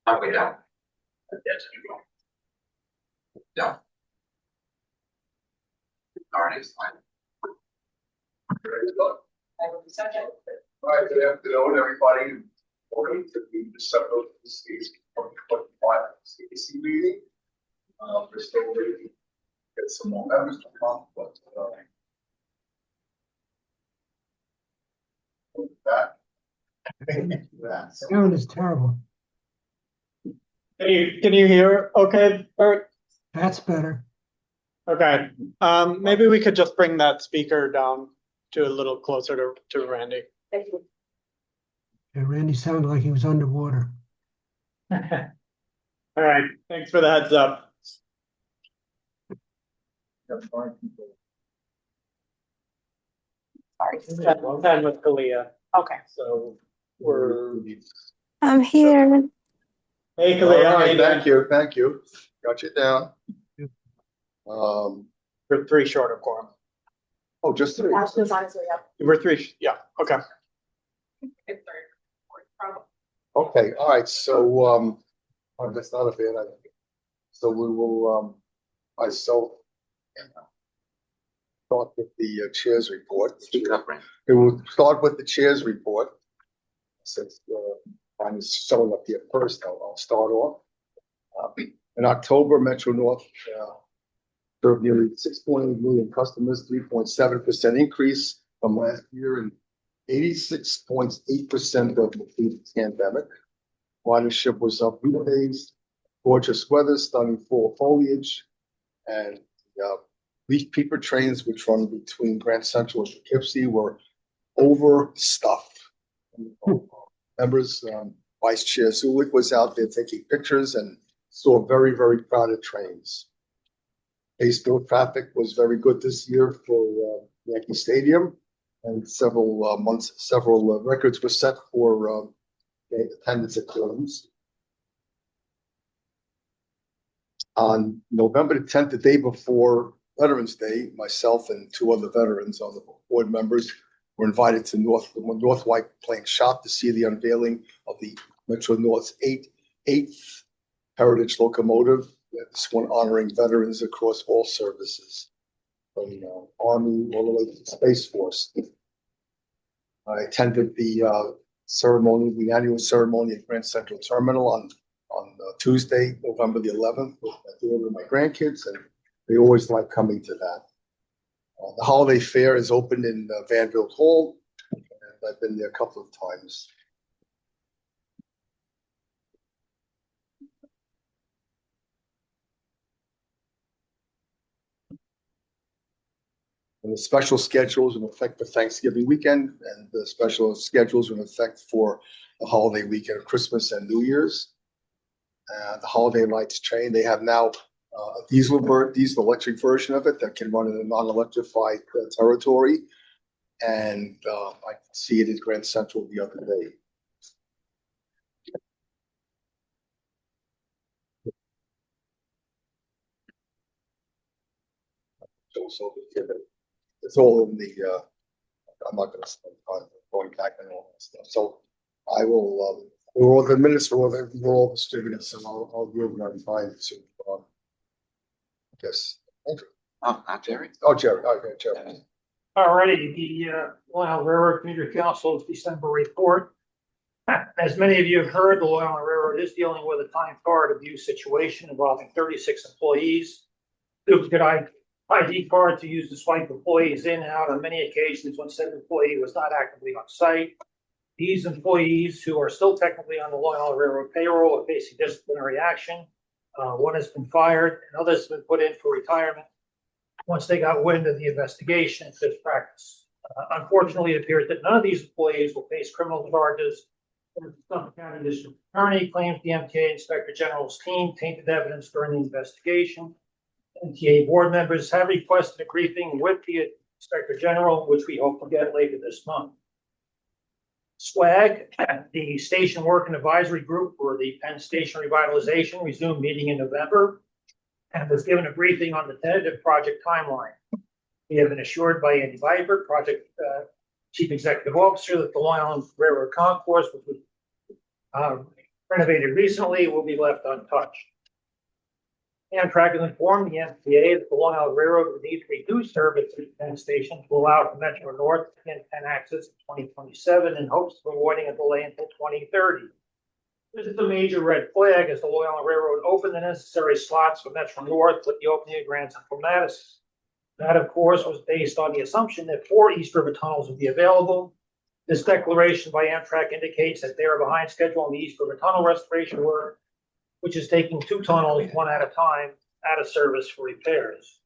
We don't. Yes. No. Already is fine. All right, good afternoon, everybody. Welcome to the December 2025 CAC meeting. We're still waiting to get some more members to come, but with that. Sound is terrible. Can you hear okay, Bert? That's better. Okay. Maybe we could just bring that speaker down to a little closer to Randy. Yeah, Randy sounded like he was underwater. All right. Thanks for the heads up. Sorry. One time with Kalia. Okay. So we're I'm here. hey All Kalia, how right, you doing? thank you. Got you down. We're three short of quorum. Oh, just three. Ashton's on his way up. We're three. Yeah. Okay. Okay, all right, so, that's not a bad idea. So we will, start with the chair's report. Speak up, Brent. We will start with the chair's report. Since, I'm showing up here first, I'll start off. In October, Metro North, served nearly 6.8 million customers, 3.7% increase from last year, and 86.8% of the pandemic. Ridership was up weekdays, gorgeous weather, stunning fall foliage, and leaf peeper trains, which run between Grand Central and Poughkeepsie, were overstuffed. Members, Vice Chair Zulik was out there taking pictures and saw very, very crowded trains. Base-bill traffic was very good this year for Yankee Stadium, and several records were set for attendance at games. On November the 10th, the day before Veterans Day, myself and two other veterans on the board members were invited to North White Plains Shop to see the unveiling of the Metro North's eighth heritage locomotive. This one honoring veterans across all services, from Army all the way to the Space Force. I attended the ceremony, the annual ceremony at Grand Central Terminal on Tuesday, November the 11th, with my daughter and my grandkids, and they always like coming to that. The holiday fair is opened in Vanderbilt Hall, and I've been there a couple of times. And the special schedules in effect for Thanksgiving weekend, and the special schedules are in effect for the holiday weekend of Christmas and New Year's. The holiday lights train, they have now a diesel electric version of it that can run in a non-electrified territory. And I could see it at Grand Central the other day. So it's all in the, I'm not going to spend time going back and all that stuff. So I will, we're all the minutes, we're all distributed, so I'll give them on time to, yes. Andrew. Oh, not Jerry. Oh, Jerry. Okay, Jerry. Alrighty, the Long Island Railroad Commuter Council's December report. As many of you have heard, the Long Island Railroad is dealing with a time card abuse situation involving 36 employees. Duplicate ID card to use to swipe employees in and out on many occasions when said employee was not actively on site. These employees, who are still technically on the Long Island Railroad payroll, are facing disciplinary action. One has been fired, and others have been put in for retirement once they got wind of the investigation into this practice. Unfortunately, it appears that none of these employees will face criminal charges. The Suffolk County District Attorney claims the MTA Inspector General's team tainted evidence during the investigation. MTA board members have requested a briefing with the Inspector General, which we hope to get later this month. SWAG, the Station Working Advisory Group for the Penn Station Revitalization, resumed meeting in November and was given a briefing on the tentative project timeline. We have been assured by Andy Vibert, project Chief Executive Officer, that the Long Island Railroad Concourse, which was renovated recently will be left untouched. Amtrak has informed the MTA that the Long Island Railroad would need to reduce service at Penn Station to allow for Metro North to begin Penn access in 2027 in hopes of avoiding a delay until 2030. This is a major red flag as the Long Island Railroad opened the necessary slots for Metro North with the opening of Grand Central Madison. That, of course, was based on the assumption that 4 East River tunnels would be available. This declaration by Amtrak indicates that they are behind schedule on the East River tunnel restoration work, which is taking 2 tunnels, one at a time, out of service for repairs.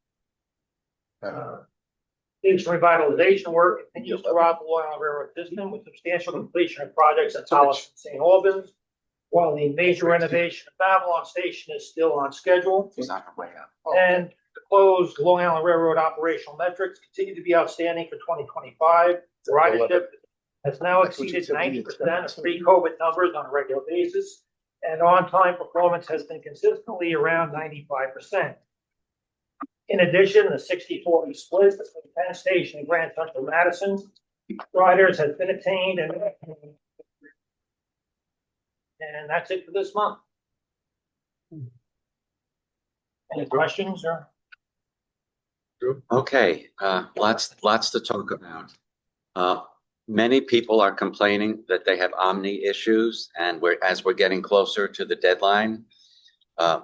Station revitalization work continues throughout the Long Island Railroad system with substantial completion of projects at Hollis and St. Albans, while the major renovation of Babylon Station is still on schedule. He's on her way out. And the closed Long Island Railroad operational metrics continue to be outstanding for 2025. The ridership has now exceeded 90% of pre-COVID numbers on a regular basis, and on-time performance has been consistently around 95%. In addition, the 60-40 split between Penn Station and Grand Central Madison riders has been attained, and that's it for this month. Any questions or? Okay, lots to talk about. Many people are complaining that they have Omni issues, and as we're getting closer to the deadline,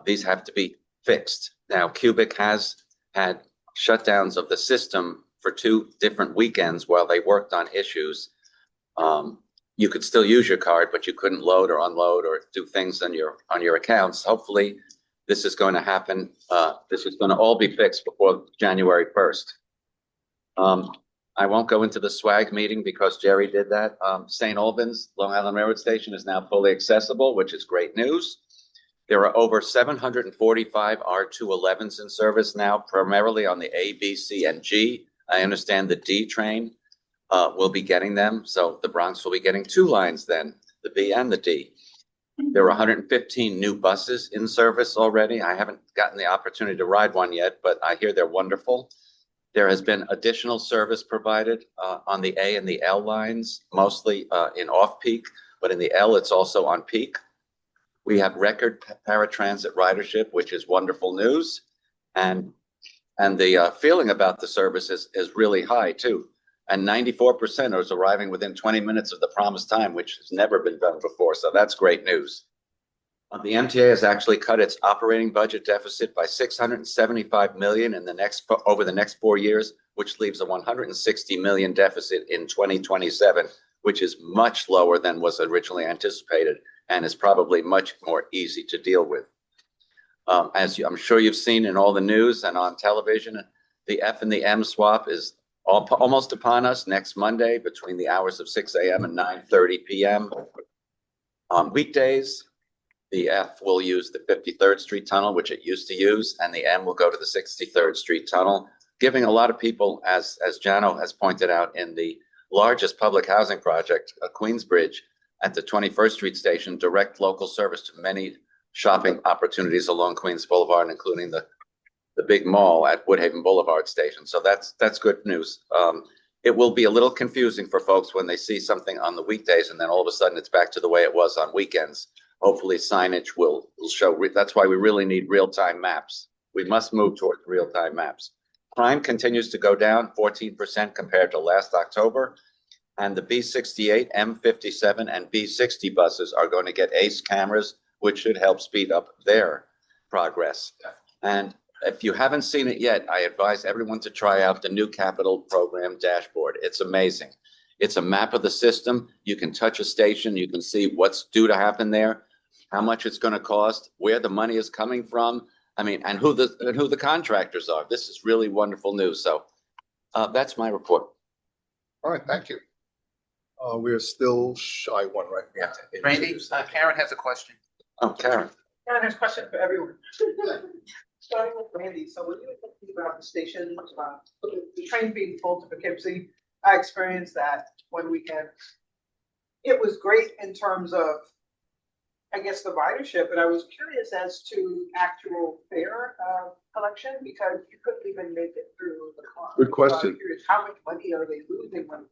these have to be fixed. Now, Cubic has had shutdowns of the system for 2 different weekends while they worked on issues. You could still use your card, but you couldn't load or unload or do things on your accounts. Hopefully, this is going to happen. This is going to all be fixed before January 1st. I won't go into the swag meeting because Jerry did that. St. Albans, Long Island Railroad Station is now fully accessible, which is great news. There are over 745 R211s in service now, primarily on the A, B, C, and G. I understand the D train will be getting them. So the Bronx will be getting 2 lines then, the B and the D. There are 115 new buses in service already. I haven't gotten the opportunity to ride one yet, but I hear they're wonderful. There has been additional service provided on the A and the L lines, mostly in off-peak, but in the L, it's also on peak. We have record paratransit ridership, which is wonderful news. And the feeling about the service is really high, too. And 94% is arriving within 20 minutes of the promised time, which has never been done before. So that's great news. The MTA has actually cut its operating budget deficit by $675 million over the next 4 years, which leaves a $160 million deficit in 2027, which is much lower than was originally anticipated and is probably much more easy to deal with. I'm sure you've seen in all the news and on television, the F and the M swap is almost upon us next Monday between the hours of 6 a.m. and 9:30 p.m. On weekdays, the F will use the 53rd Street Tunnel, which it used to use, and the M will go to the 63rd Street Tunnel, giving a lot of people, as Jano has pointed out, in the largest public housing project, Queensbridge, at the 21st Street Station, direct local service to many shopping opportunities along Queens Boulevard, including the big mall at Woodhaven Boulevard Station. So that's good news. It will be a little confusing for folks when they see something on the weekdays and then all of a sudden it's back to the way it was on weekends. Hopefully signage will show. That's why we really need real-time maps. We must move towards real-time maps. Crime continues to go down 14% compared to last October. And the B68, M57, and B60 buses are going to get ACE cameras, which should help speed up their progress. And if you haven't seen it yet, I advise everyone to try out the new capital program dashboard. It's amazing. It's a map of the system. You can touch a station. You can see what's due to happen there, how much it's going to cost, where the money is coming from. I mean, and who the contractors are. This is really wonderful news. So that's my report. All right, thank you. We're still shy one, right? Yeah. Randy, Karen has a question. Oh, Karen. Karen has a question for everyone. Starting with Randy, so when you were thinking about the station, the train being full to Poughkeepsie, I experienced that one weekend. It was great in terms of I guess, the ridership, but I was curious as to actual fare collection because you couldn't even make it through the car. Good So question. I'm curious, how much money are they losing when?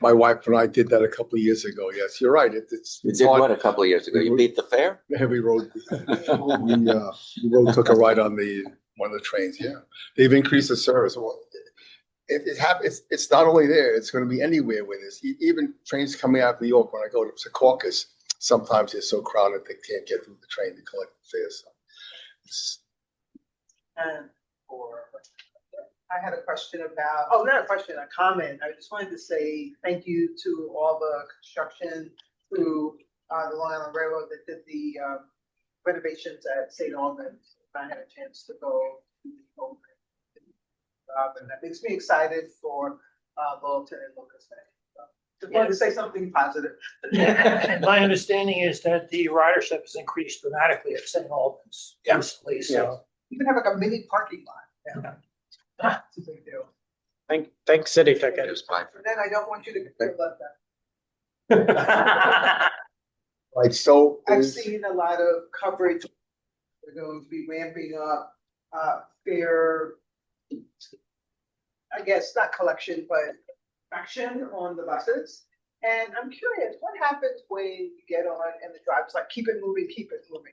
My wife and I did that a couple of years ago. Yes, you're right. It's You did hard. what a couple of years ago? You beat the fare? Heavy road. We took a ride on one of the trains. Yeah, they've increased the service. Well, it happens. It's not only there. It's going to be anywhere with this. Even trains coming out of New York. When I go to Secaucus, sometimes they're so crowded they can't get through the train to collect the fare. So And I had a question about, oh, not a question, a comment. I just wanted to say thank you to all the construction crew, the Long Island Railroad that did the renovations at St. Albans. I had a chance to go to the open. And that makes me excited for Littleton and Lucas Bay. So, just wanted to say something positive. And my understanding is that the ridership has increased dramatically at St. Albans Yeah. recently, so. You can have like a mini parking lot. Yeah. It's a big deal. Thanks, City It Ticket. was fine. And then I don't want you to feel left out. right. So I've is- seen a lot of coverage. They're going to be ramping up fare, I guess, not collection, but action on the buses. And I'm curious, what happens when you get on and the driver's like, keep it moving, keep it moving?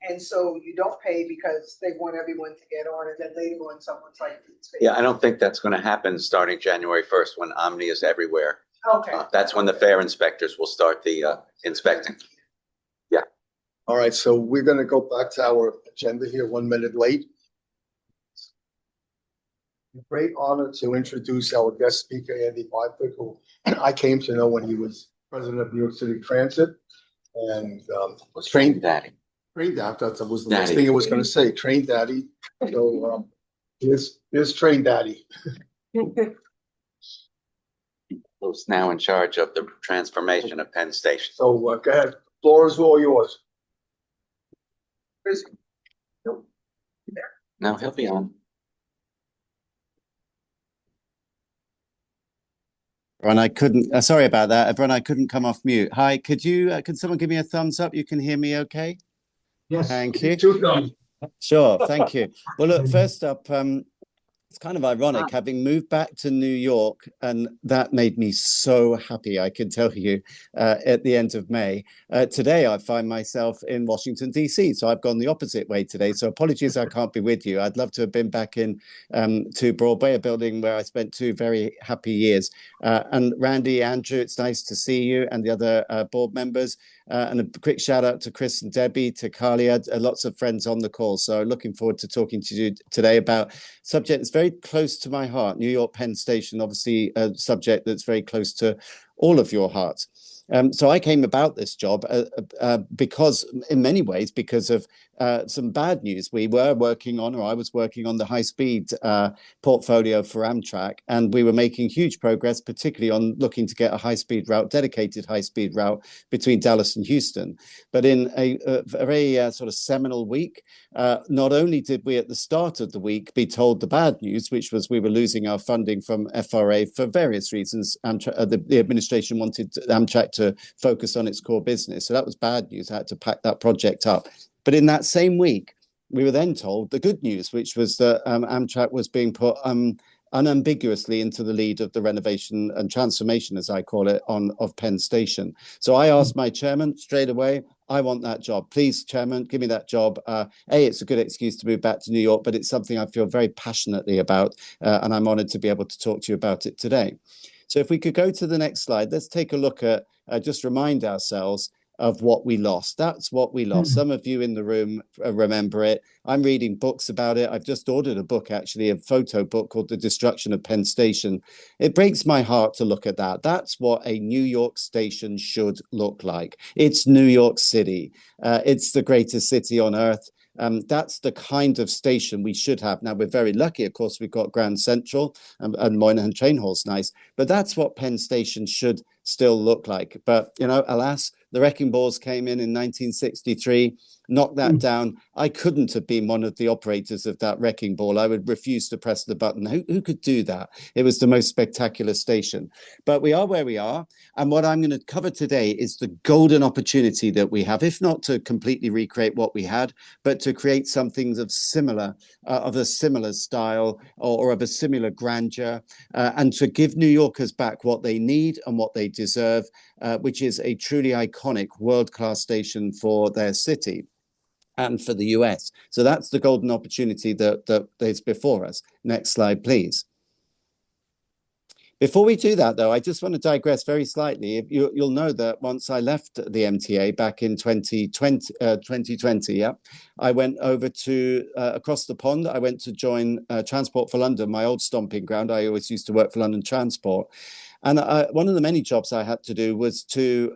And so you don't pay because they want everyone to get on, and then later on, someone's like, Yeah, I don't think that's going to happen starting January 1st when Omni is everywhere. okay. That's when the fare inspectors will start the inspecting. all right. So we're going to go back to our agenda here. 1 minute late. Great honor to introduce our guest speaker, Andy Byfield, who I came to know when he was president of New York City Transit and was trained Daddy. Train Daddy. That was the next Daddy. thing I was going to say. Train Daddy. So here's Train Daddy. Who's now in charge of the transformation of Penn Station. So go ahead. Floor is all yours. No, he'll be on. Everyone, I couldn't, sorry about that. Everyone, I couldn't come off mute. Hi, could someone give me a thumbs up? You can hear me okay? Yes. Thank you. Two thumbs. Sure, thank you. Well, look, first up, it's kind of ironic having moved back to New York, and that made me so happy, I can tell you, at the end of May. Today, I find myself in Washington, D.C., so I've gone the opposite way today. So apologies I can't be with you. I'd love to have been back in to Broadway, a building where I spent 2 very happy years. And Randy, Andrew, it's nice to see you and the other board members. And a quick shout out to Chris and Debbie, to Kalia, lots of friends on the call. So looking forward to talking to you today about subject that's very close to my heart. New York Penn Station, obviously a subject that's very close to all of your hearts. So I came about this job because, in many ways, because of some bad news. We were working on, or I was working on the high-speed portfolio for Amtrak, and we were making huge progress, particularly on looking to get a high-speed route, dedicated high-speed route between Dallas and Houston. But in a very sort of seminal week, not only did we at the start of the week be told the bad news, which was we were losing our funding from FRA for various reasons. The administration wanted Amtrak to focus on its core business. So that was bad news. I had to pack that project up. But in that same week, we were then told the good news, which was that Amtrak was being put unambiguously into the lead of the renovation and transformation, as I call it, of Penn Station. So I asked my chairman straight away, I want that job. Please, chairman, give me that job. It's a good excuse to move back to New York, but it's something I feel very passionately about, and I'm honored to be able to talk to you about it today. So if we could go to the next slide, let's take a look at, just remind ourselves of what we lost. That's what we lost. Some of you in the room remember it. I'm reading books about it. I've just ordered a book, actually, a photo book called The Destruction of Penn Station. It breaks my heart to look at that. That's what a New York station should look like. It's New York City. It's the greatest city on earth. That's the kind of station we should have. Now, we're very lucky, of course, we've got Grand Central and Moynihan Train Hall's nice, but that's what Penn Station should still look like. But, you know, alas, the wrecking balls came in 1963, knocked that down. I couldn't have been one of the operators of that wrecking ball. I would refuse to press the button. Who could do that? It was the most spectacular station. But we are where we are. And what I'm going to cover today is the golden opportunity that we have, if not to completely recreate what we had, but to create something of a similar style or of a similar grandeur, and to give New Yorkers back what they need and what they deserve, which is a truly iconic world-class station for their city and for the US. So that's the golden opportunity that is before us. Next slide, please. Before we do that, though, I just want to digress very slightly. You'll know that once I left the MTA back in 2020, yeah, I went over to across the pond. I went to join Transport for London, my old stomping ground. I always used to work for London Transport. And one of the many jobs I had to do was to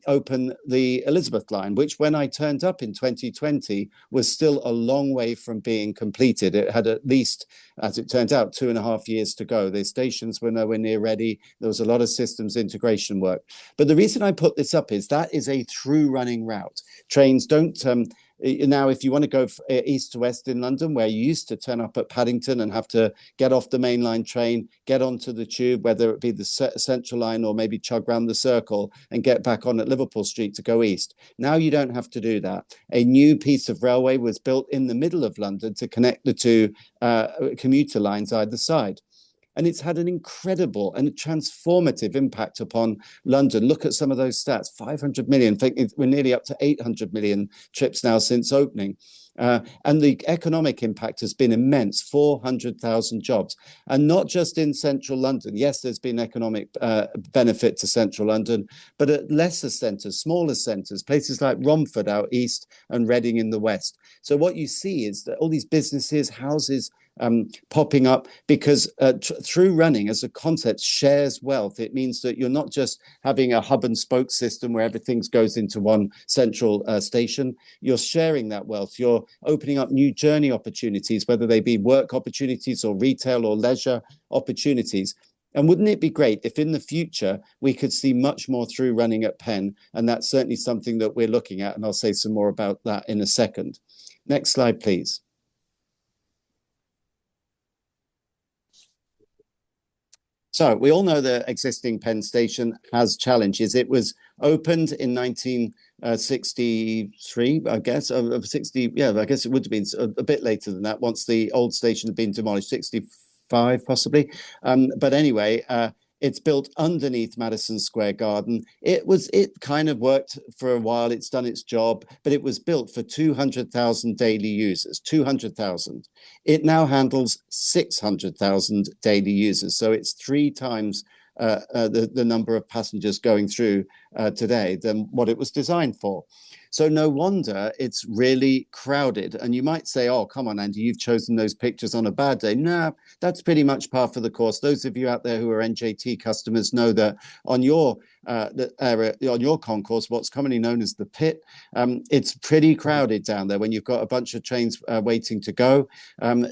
open the Elizabeth line, which when I turned up in 2020 was still a long way from being completed. It had at least, as it turned out, 2.5 years to go. The stations were nowhere near ready. There was a lot of systems integration work. But the reason I put this up is that is a through running route. Trains don't now, if you want to go east to west in London, where you used to turn up at Paddington and have to get off the mainline train, get onto the tube, whether it be the Central Line or maybe chug round the Circle and get back on at Liverpool Street to go east. Now you don't have to do that. A new piece of railway was built in the middle of London to connect the two commuter lines either side. And it's had an incredible and transformative impact upon London. Look at some of those stats, 500 million. We're nearly up to 800 million trips now since opening. And the economic impact has been immense, 400,000 jobs. And not just in central London. Yes, there's been economic benefit to central London, but at lesser centres, smaller centres, places like Romford out east and Reading in the west. So what you see is that all these businesses, houses, popping up because through running as a concept shares wealth. It means that you're not just having a hub and spoke system where everything goes into one central station. You're sharing that wealth. You're opening up new journey opportunities, whether they be work opportunities or retail or leisure opportunities. And wouldn't it be great if in the future we could see much more through running at Penn? And that's certainly something that we're looking at. And I'll say some more about that in a second. Next slide, please. So we all know the existing Penn Station has challenges. It was opened in 1963, I guess, of 60. Yeah, I guess it would have been a bit later than that once the old station had been demolished, 65 possibly. But anyway, it's built underneath Madison Square Garden. It kind of worked for a while. It's done its job, but it was built for 200,000 daily users, 200,000. It now handles 600,000 daily users. So it's 3 times the number of passengers going through today than what it was designed for. So no wonder it's really crowded. And you might say, oh, come on, Andy, you've chosen those pictures on a bad day. No, that's pretty much par for the course. Those of you out there who are NJT customers know that on your on your concourse, what's commonly known as the pit, it's pretty crowded down there when you've got a bunch of trains waiting to go.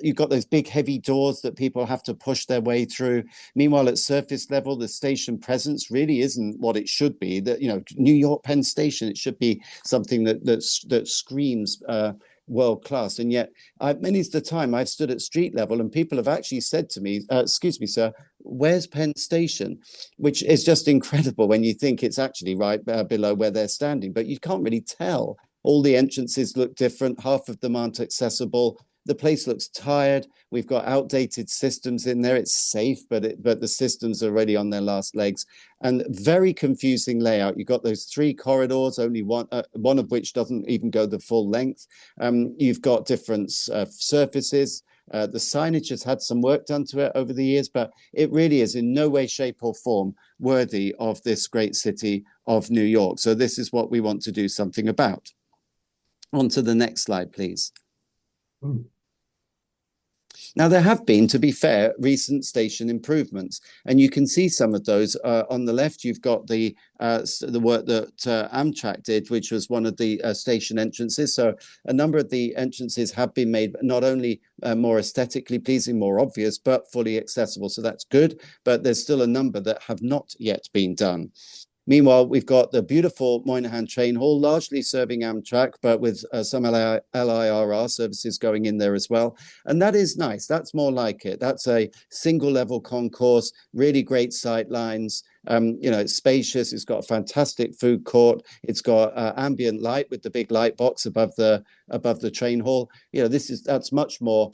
You've got those big heavy doors that people have to push their way through. Meanwhile, at surface level, the station presence really isn't what it should be. That, you know, New York Penn Station, it should be something that screams world class. And yet, many's the time I've stood at street level and people have actually said to me, excuse me, sir, where's Penn Station? Which is just incredible when you think it's actually right below where they're standing, but you can't really tell. All the entrances look different. Half of them aren't accessible. The place looks tired. We've got outdated systems in there. It's safe, but the systems are already on their last legs. And very confusing layout. You've got those 3 corridors, only one of which doesn't even go the full length. You've got different surfaces. The signage has had some work done to it over the years, but it really is in no way, shape or form worthy of this great city of New York. So this is what we want to do something about. On to the next slide, please. Now, there have been, to be fair, recent station improvements, and you can see some of those. On the left, you've got the work that Amtrak did, which was one of the station entrances. So a number of the entrances have been made not only more aesthetically pleasing, more obvious, but fully accessible. So that's good, but there's still a number that have not yet been done. Meanwhile, we've got the beautiful Moynihan Train Hall, largely serving Amtrak, but with some LIRR services going in there as well. And that is nice. That's more like it. That's a single level concourse, really great sight lines. It's spacious. It's got a fantastic food court. It's got ambient light with the big light box above the train hall. That's much more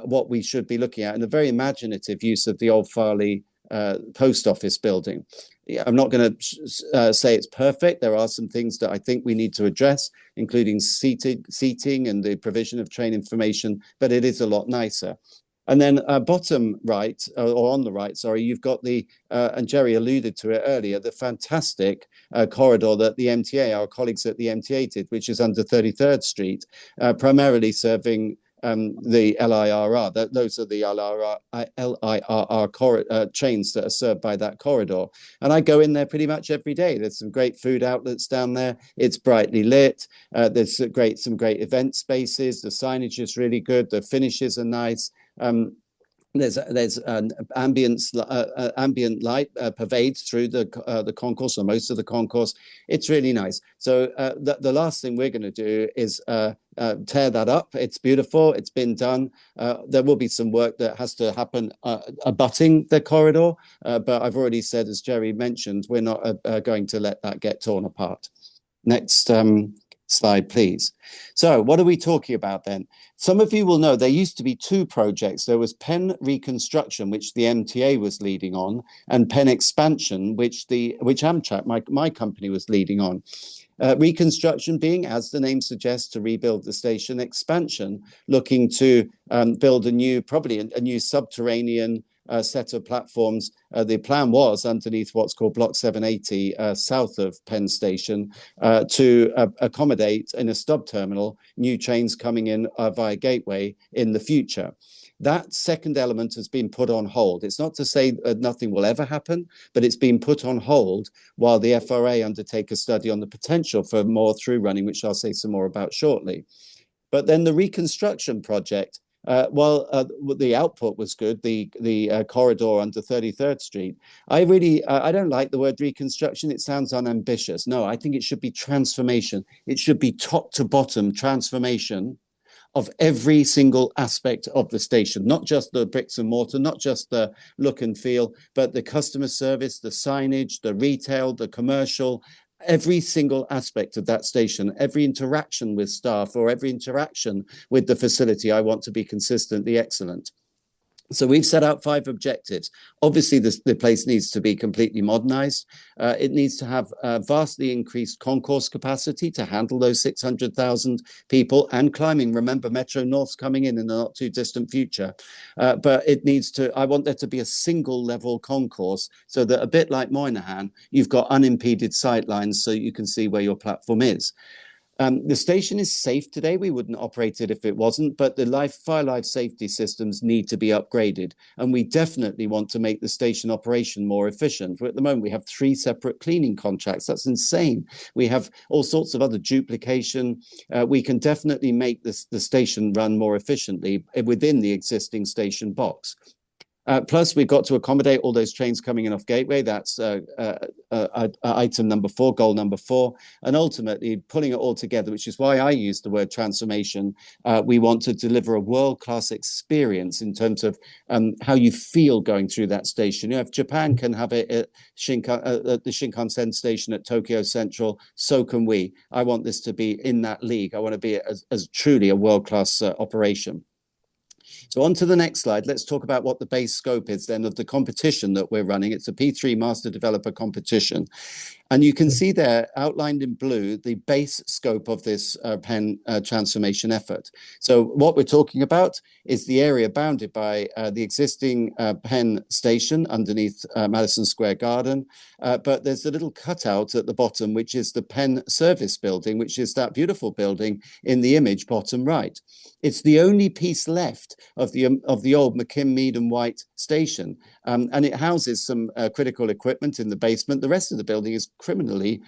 what we should be looking at, and a very imaginative use of the old Farley post office building. I'm not going to say it's perfect. There are some things that I think we need to address, including seating and the provision of train information, but it is a lot nicer. And then bottom right, or on the right, sorry, you've got and Jerry alluded to it earlier, the fantastic corridor that the MTA, our colleagues at the MTA did, which is under 33rd Street, primarily serving the LIRR. Those are the LIRR trains that are served by that corridor. And I go in there pretty much every day. There's some great food outlets down there. It's brightly lit. There's some great event spaces. The signage is really good. The finishes are nice. There's an ambient light pervades through the concourse, or most of the concourse. It's really nice. So the last thing we're going to do is tear that up. It's beautiful. It's been done. There will be some work that has to happen abutting the corridor, but I've already said, as Jerry mentioned, we're not going to let that get torn apart. Next slide, please. So what are we talking about then? Some of you will know there used to be two projects. There was Penn Reconstruction, which the MTA was leading on, and Penn Expansion, which Amtrak, my company, was leading on. Reconstruction being, as the name suggests, to rebuild the station. Expansion, looking to build probably a new subterranean set of platforms. The plan was underneath what's called Block 780 south of Penn Station to accommodate in a stub terminal new trains coming in via Gateway in the future. That second element has been put on hold. It's not to say nothing will ever happen, but it's been put on hold while the FRA undertake a study on the potential for more through running, which I'll say some more about shortly. But then the reconstruction project, the output was good, the corridor under 33rd Street. I don't like the word reconstruction. It sounds unambitious. No, I think it should be transformation. It should be top to bottom transformation of every single aspect of the station, not just the bricks and mortar, not just the look and feel, but the customer service, the signage, the retail, the commercial, every single aspect of that station, every interaction with staff or every interaction with the facility, I want to be consistently excellent. So we've set out 5 objectives. Obviously, the place needs to be completely modernized. It needs to have vastly increased concourse capacity to handle those 600,000 people and climbing. Remember, Metro North's coming in the not too distant future. But I want there to be a single level concourse so that, a bit like Moynihan, you've got unimpeded sight lines so you can see where your platform is. The station is safe today. We wouldn't operate it if it wasn't, but the fire life safety systems need to be upgraded. And we definitely want to make the station operation more efficient. At the moment, we have 3 separate cleaning contracts. That's insane. We have all sorts of other duplication. We can definitely make the station run more efficiently within the existing station box. Plus, we've got to accommodate all those trains coming in off Gateway. That's item number 4, goal number 4. And ultimately, pulling it all together, which is why I use the word transformation. We want to deliver a world-class experience in terms of how you feel going through that station. If Japan can have it at the Shinkansen station at Tokyo Central, so can we. I want this to be in that league. I want to be as truly a world-class operation. So on to the next slide, let's talk about what the base scope is then of the competition that we're running. It's a P3 Master Developer competition. And you can see there, outlined in blue, the base scope of this Penn transformation effort. So what we're talking about is the area bounded by the existing Penn station underneath Madison Square Garden. But there's a little cutout at the bottom, which is the Penn service building, which is that beautiful building in the image bottom right. It's the only piece left of the old McKim, Mead and White station. And it houses some critical equipment in the basement. The rest of the building is criminally,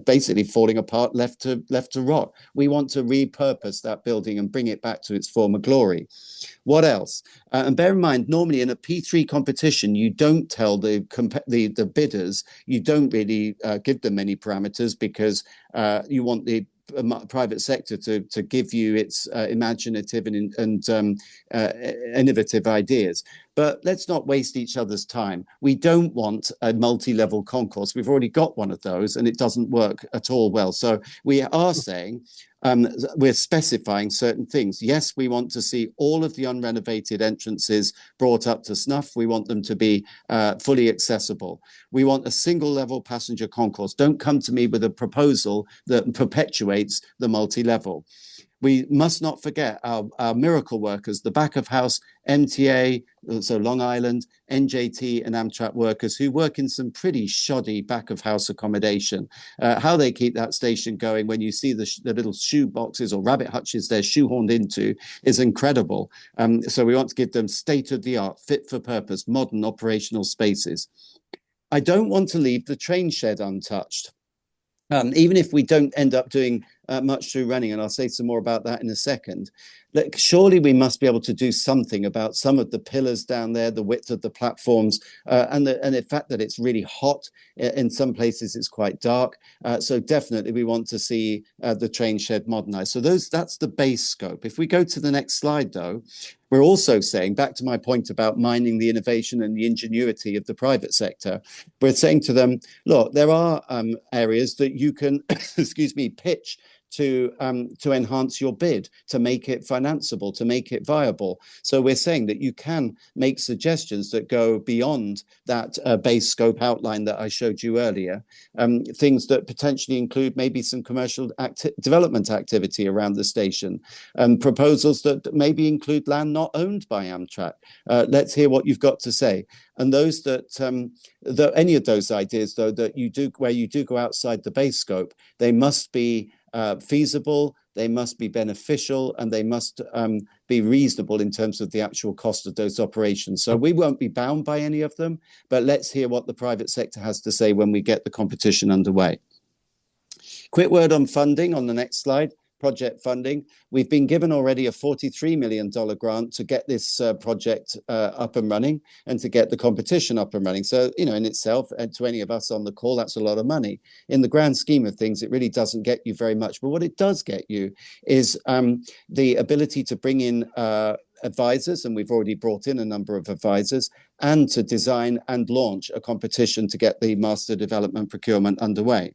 basically falling apart, left to rot. We want to repurpose that building and bring it back to its former glory. What else? And bear in mind, normally in a P3 competition, you don't tell the bidders, you don't really give them many parameters, because you want the private sector to give you its imaginative and innovative ideas. But let's not waste each other's time. We don't want a multi-level concourse. We've already got one of those, and it doesn't work at all well. So we are saying, we're specifying certain things. Yes, we want to see all of the unrenovated entrances brought up to snuff. We want them to be fully accessible. We want a single level passenger concourse. Don't come to me with a proposal that perpetuates the multi-level. We must not forget our miracle workers, the back of house MTA, so Long Island, NJT and Amtrak workers who work in some pretty shoddy back of house accommodation. How they keep that station going when you see the little shoe boxes or rabbit hutches they're shoehorned into is incredible. So we want to give them state of the art, fit for purpose, modern operational spaces. I don't want to leave the train shed untouched. Even if we don't end up doing much through running, and I'll say some more about that in a second. Look, surely we must be able to do something about some of the pillars down there, the width of the platforms, and the fact that it's really hot. In some places it's quite dark. So definitely we want to see the train shed modernized. So that's the base scope. If we go to the next slide, though, we're also saying, back to my point about mining the innovation and the ingenuity of the private sector, we're saying to them, look, there are areas that you can, excuse me, pitch to enhance your bid, to make it financeable, to make it viable. So we're saying that you can make suggestions that go beyond that base scope outline that I showed you earlier, things that potentially include maybe some commercial development activity around the station, proposals that maybe include land not owned by Amtrak. Let's hear what you've got to say. And those that any of those ideas, though, that you do, where you do go outside the base scope, they must be feasible, they must be beneficial, and they must be reasonable in terms of the actual cost of those operations. So we won't be bound by any of them, but let's hear what the private sector has to say when we get the competition underway. Quick word on funding on the next slide. Project funding. We've been given already a $43 million grant to get this project up and running and to get the competition up and running. So, you know, in itself, and to any of us on the call, that's a lot of money. In the grand scheme of things, it really doesn't get you very much. But what it does get you is the ability to bring in advisors, and we've already brought in a number of advisors, and to design and launch a competition to get the master development procurement underway.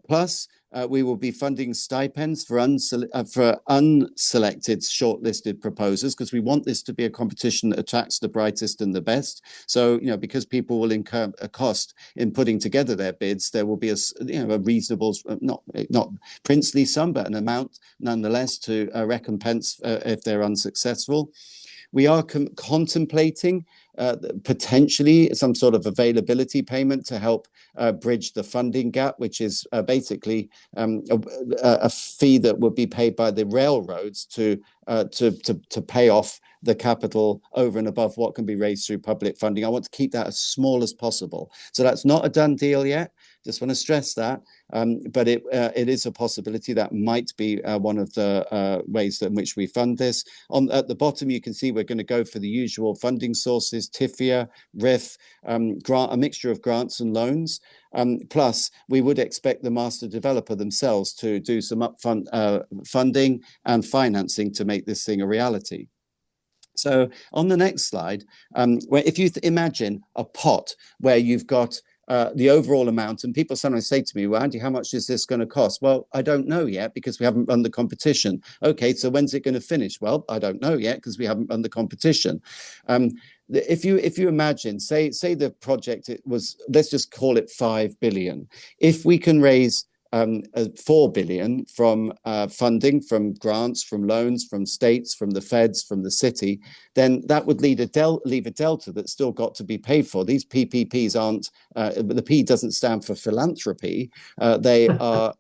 Plus, we will be funding stipends for unselected shortlisted proposers, because we want this to be a competition that attracts the brightest and the best. So, you know, because people will incur a cost in putting together their bids, there will be a reasonable, not princely sum, but an amount nonetheless to recompense if they're unsuccessful. We are contemplating potentially some sort of availability payment to help bridge the funding gap, which is basically a fee that would be paid by the railroads to pay off the capital over and above what can be raised through public funding. I want to keep that as small as possible. So that's not a done deal yet. Just want to stress that, but it is a possibility that might be one of the ways in which we fund this. At the bottom, you can see we're going to go for the usual funding sources: TIFIA, RIF, grant, a mixture of grants and loans. Plus, we would expect the master developer themselves to do some upfront funding and financing to make this thing a reality. So on the next slide, if you imagine a pot where you've got the overall amount, and people sometimes say to me, well, Andy, how much is this going to cost? Well, I don't know yet because we haven't run the competition. Okay, so when's it going to finish? Well, I don't know yet because we haven't run the competition. If you imagine, say the project, it was, let's just call it 5 billion. If we can raise 4 billion from funding, from grants, from loans, from states, from the feds, from the city, then that would leave a delta that's still got to be paid for. These PPPs aren't, the P doesn't stand for philanthropy. They are,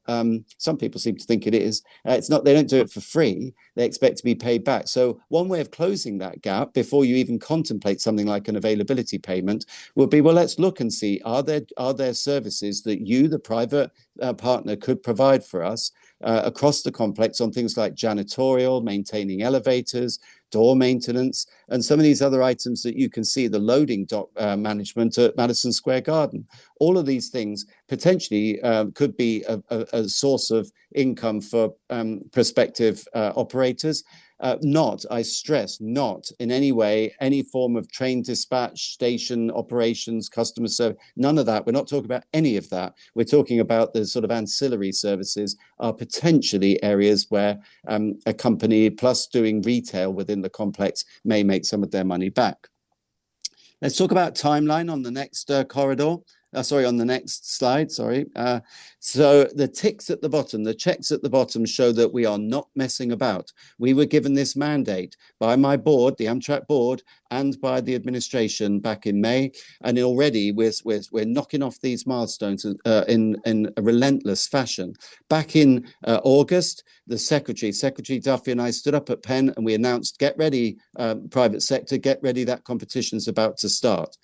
some people seem to think it is. It's not, they don't do it for free. They expect to be paid back. So one way of closing that gap before you even contemplate something like an availability payment would be, well, let's look and see, are there services that you, the private partner, could provide for us across the complex on things like janitorial, maintaining elevators, door maintenance, and some of these other items that you can see, the loading dock management at Madison Square Garden. All of these things potentially could be a source of income for prospective operators. Not, I stress, not in any way, any form of train dispatch, station operations, customer service, none of that. We're not talking about any of that. We're talking about the sort of ancillary services are potentially areas where a company plus doing retail within the complex may make some of their money back. Let's talk about timeline on the next corridor. On the next slide, so the ticks at the bottom, the checks at the bottom show that we are not messing about. We were given this mandate by my board, the Amtrak board, and by the administration back in May, and already we're knocking off these milestones in a relentless fashion. Back in August, the Secretary Duffy and I stood up at Penn and we announced, get ready, private sector, get ready, that competition's about to start.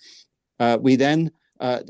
We then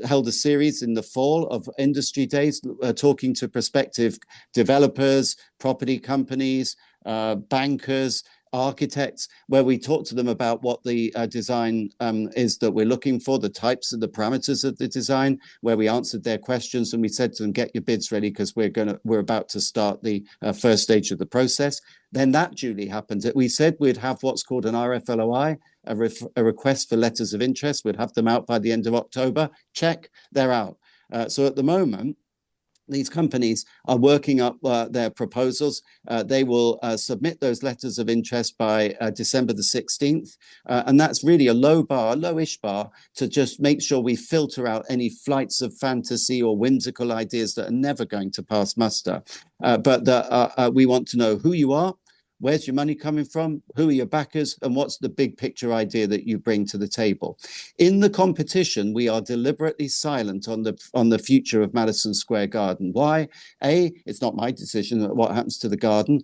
held a series in the fall of industry days, talking to prospective developers, property companies, bankers, architects, where we talked to them about what the design is that we're looking for, the types and the parameters of the design, where we answered their questions and we said to them, get your bids ready because we're about to start the first stage of the process. Then that duly happened. We said we'd have what's called an RFLOI, a request for letters of interest. We'd have them out by the end of October. Check, they're out. So at the moment, these companies are working up their proposals. They will submit those letters of interest by December the 16th. And that's really a lowish bar to just make sure we filter out any flights of fantasy or whimsical ideas that are never going to pass muster. But we want to know who you are, where's your money coming from, who are your backers, and what's the big picture idea that you bring to the table. In the competition, we are deliberately silent on the future of Madison Square Garden. Why? A, it's not my decision what happens to the garden.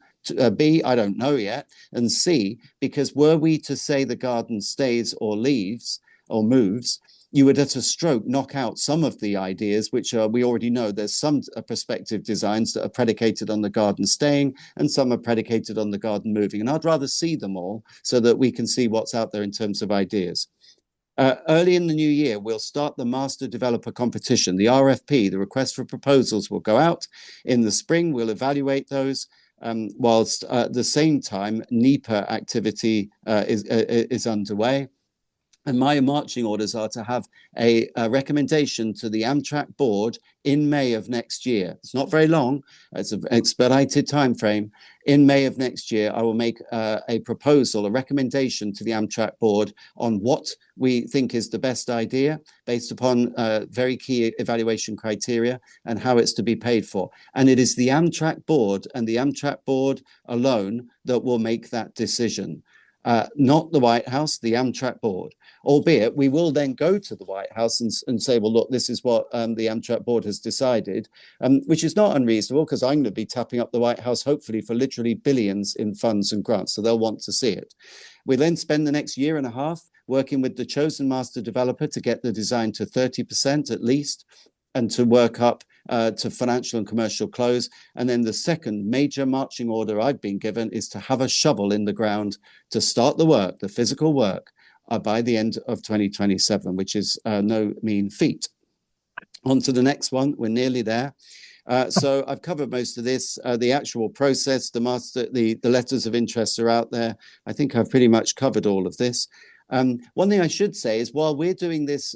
B, I don't know yet. And C, because were we to say the garden stays or leaves or moves, you would at a stroke knock out some of the ideas, which we already know. There's some prospective designs that are predicated on the garden staying and some are predicated on the garden moving. And I'd rather see them all so that we can see what's out there in terms of ideas. Early in the new year, we'll start the master developer competition. The RFP, the request for proposals, will go out. In the spring, we'll evaluate those. Whilst at the same time, NEPA activity is underway. And my marching orders are to have a recommendation to the Amtrak board in May of next year. It's not very long. It's an expedited time frame. In May of next year, I will make a proposal, a recommendation to the Amtrak board on what we think is the best idea based upon very key evaluation criteria and how it's to be paid for. And it is the Amtrak board and the Amtrak board alone that will make that decision. Not the White House, the Amtrak board. Albeit, we will then go to the White House and say, well, look, this is what the Amtrak board has decided, which is not unreasonable because I'm going to be tapping up the White House, hopefully, for literally billions in funds and grants. So they'll want to see it. We then spend the next year and a half working with the chosen master developer to get the design to 30% at least, and to work up to financial and commercial close. And then the second major marching order I've been given is to have a shovel in the ground to start the work, the physical work, by the end of 2027, which is no mean feat. On to the next one, we're nearly there. So I've covered most of this. The actual process, the letters of interest are out there. I think I've pretty much covered all of this. One thing I should say is while we're doing this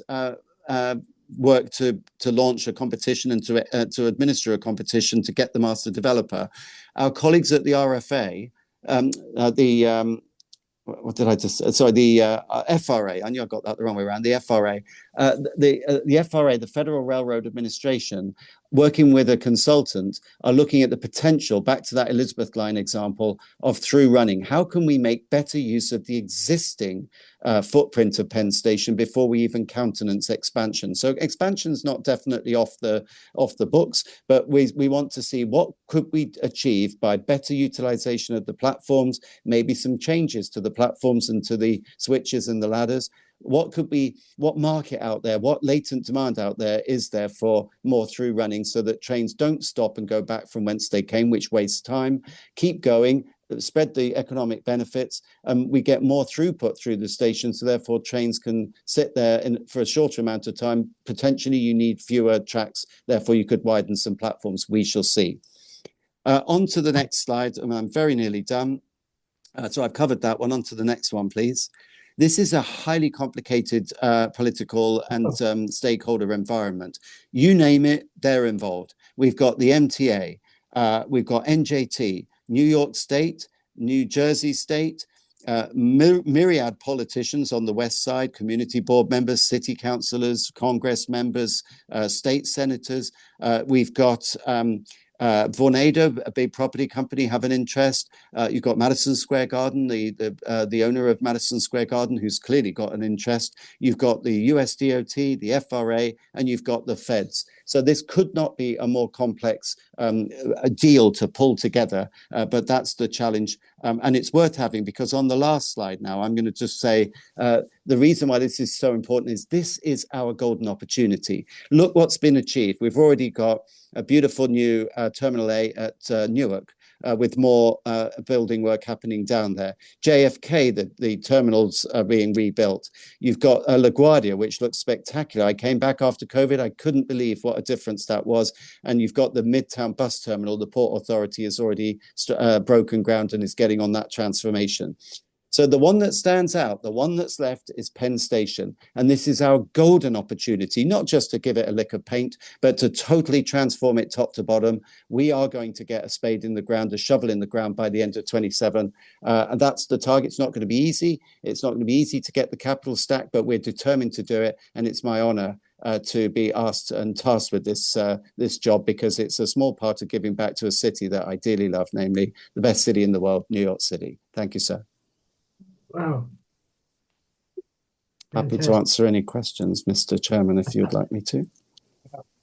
work to launch a competition and to administer a competition to get the master developer, our colleagues at the RFA, what did I just say? Sorry, the FRA. I knew I got that the wrong way around. The FRA, the FRA, the Federal Railroad Administration, working with a consultant, are looking at the potential, back to that Elizabeth line example, of through running. How can we make better use of the existing footprint of Penn Station before we even countenance expansion? So expansion's not definitely off the books, but we want to see what could we achieve by better utilization of the platforms, maybe some changes to the platforms and to the switches and the ladders. What market out there, what latent demand out there is there for more through running, so that trains don't stop and go back from whence they came, which wastes time, keep going, spread the economic benefits, and we get more throughput through the station, so therefore trains can sit there for a shorter amount of time. Potentially you need fewer tracks, therefore you could widen some platforms. We shall see. On to the next slide, and I'm very nearly done. So I've covered that one. On to the next one, please. This is a highly complicated political and stakeholder environment. You name it, they're involved. We've got the MTA, we've got NJT, New York State, New Jersey State, myriad politicians on the west side, community board members, city councillors, Congress members, state senators. We've got Vornado, a big property company, have an interest. You've got Madison Square Garden, the owner of Madison Square Garden, who's clearly got an interest. You've got the USDOT, the FRA, and you've got the feds. So this could not be a more complex a deal to pull together, but that's the challenge. And it's worth having, because on the last slide now, I'm going to just say the reason why this is so important is this is our golden opportunity. Look what's been achieved. We've already got a beautiful new Terminal A at Newark, with more building work happening down there. JFK, the terminals are being rebuilt. You've got LaGuardia, which looks spectacular. I came back after COVID. I couldn't believe what a difference that was. And you've got the Midtown bus terminal. The Port Authority has already broken ground and is getting on that transformation. So the one that stands out, the one that's left, is Penn Station. And this is our golden opportunity, not just to give it a lick of paint, but to totally transform it top to bottom. We are going to get a spade in the ground, a shovel in the ground by the end of 27. And that's the target. It's not going to be easy. It's not going to be easy to get the capital stack, but we're determined to do it. And it's my honor to be asked and tasked with this job, because it's a small part of giving back to a city that I dearly love, namely the best city in the world, New York City. Thank you, sir. Wow. Happy to Fantastic. answer any questions, Mr. Chairman, if you'd like me to.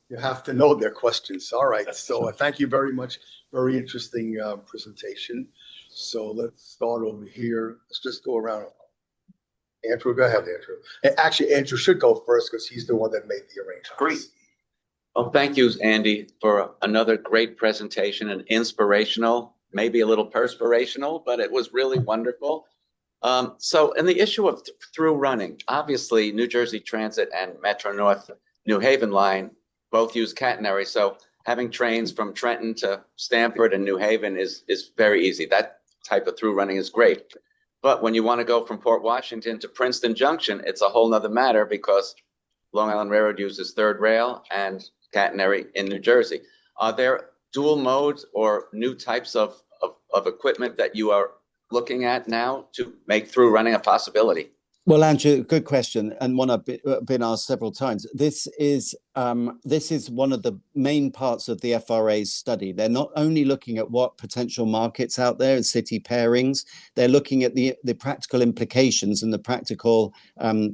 You have to know their questions. All right. So thank you very much. Very interesting presentation. So let's start over here. Let's just go around. Andrew, go ahead, Andrew. Actually, Andrew should go first because he's the one that made the arrangement. Great. Well, thank you, Andy, for another great presentation and inspirational, maybe a little perspirational, but it was really wonderful. So, and the issue of through running, obviously New Jersey Transit and Metro North New Haven line both use catenary. So having trains from Trenton to Stamford and New Haven is very easy. That type of through running is great. But when you want to go from Port Washington to Princeton Junction, it's a whole nother matter, because Long Island Railroad uses third rail and catenary in New Jersey. Are there dual modes or new types of equipment that you are looking at now to make through running a possibility? Well, Andrew, good question, and one I've been asked several times. This is one of the main parts of the FRA's study. They're not only looking at what potential markets out there and city pairings, they're looking at the practical implications and the practical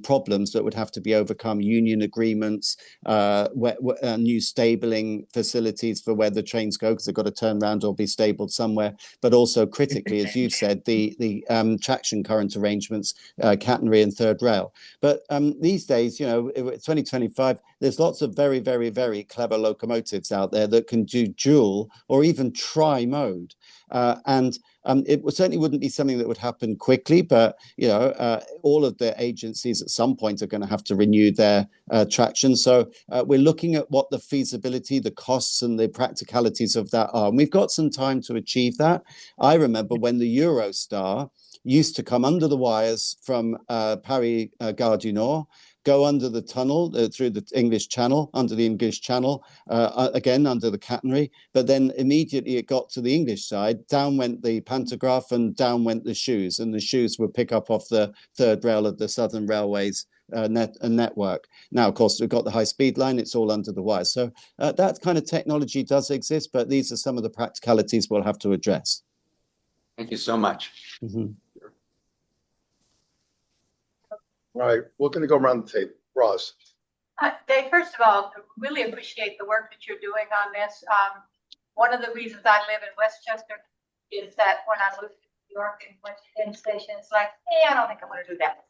problems that would have to be overcome: union agreements, new stabling facilities for where the trains go, because they've got to turn around or be stabled somewhere. But also critically, as you've said, the traction current arrangements, catenary and third rail. But these days, 2025, there's lots of very, very, very clever locomotives out there that can do dual or even tri-mode. It certainly wouldn't be something that would happen quickly, but all of the agencies at some point are going to have to renew their traction. So we're looking at what the feasibility, the costs, and the practicalities of that are. And we've got some time to achieve that. I remember when the Eurostar used to come under the wires from Paris Gare du Nord, go under the tunnel through the English Channel, under the English Channel, again under the catenary, but then immediately it got to the English side, down went the pantograph and down went the shoes, and the shoes would pick up off the third rail of the Southern Railways network. Now, of course, we've got the high-speed line. It's all under the wire. So that kind of technology does exist, but these are some of the practicalities we'll have to address. Thank you so much. Mhm. All right, we're gonna go around the table. Roz. Dave, first of all, really appreciate the work that you're doing on this. One of the reasons I live in Westchester is that when I moved to New York and went to Penn Station, it's like, hey, I don't think I'm going to do that.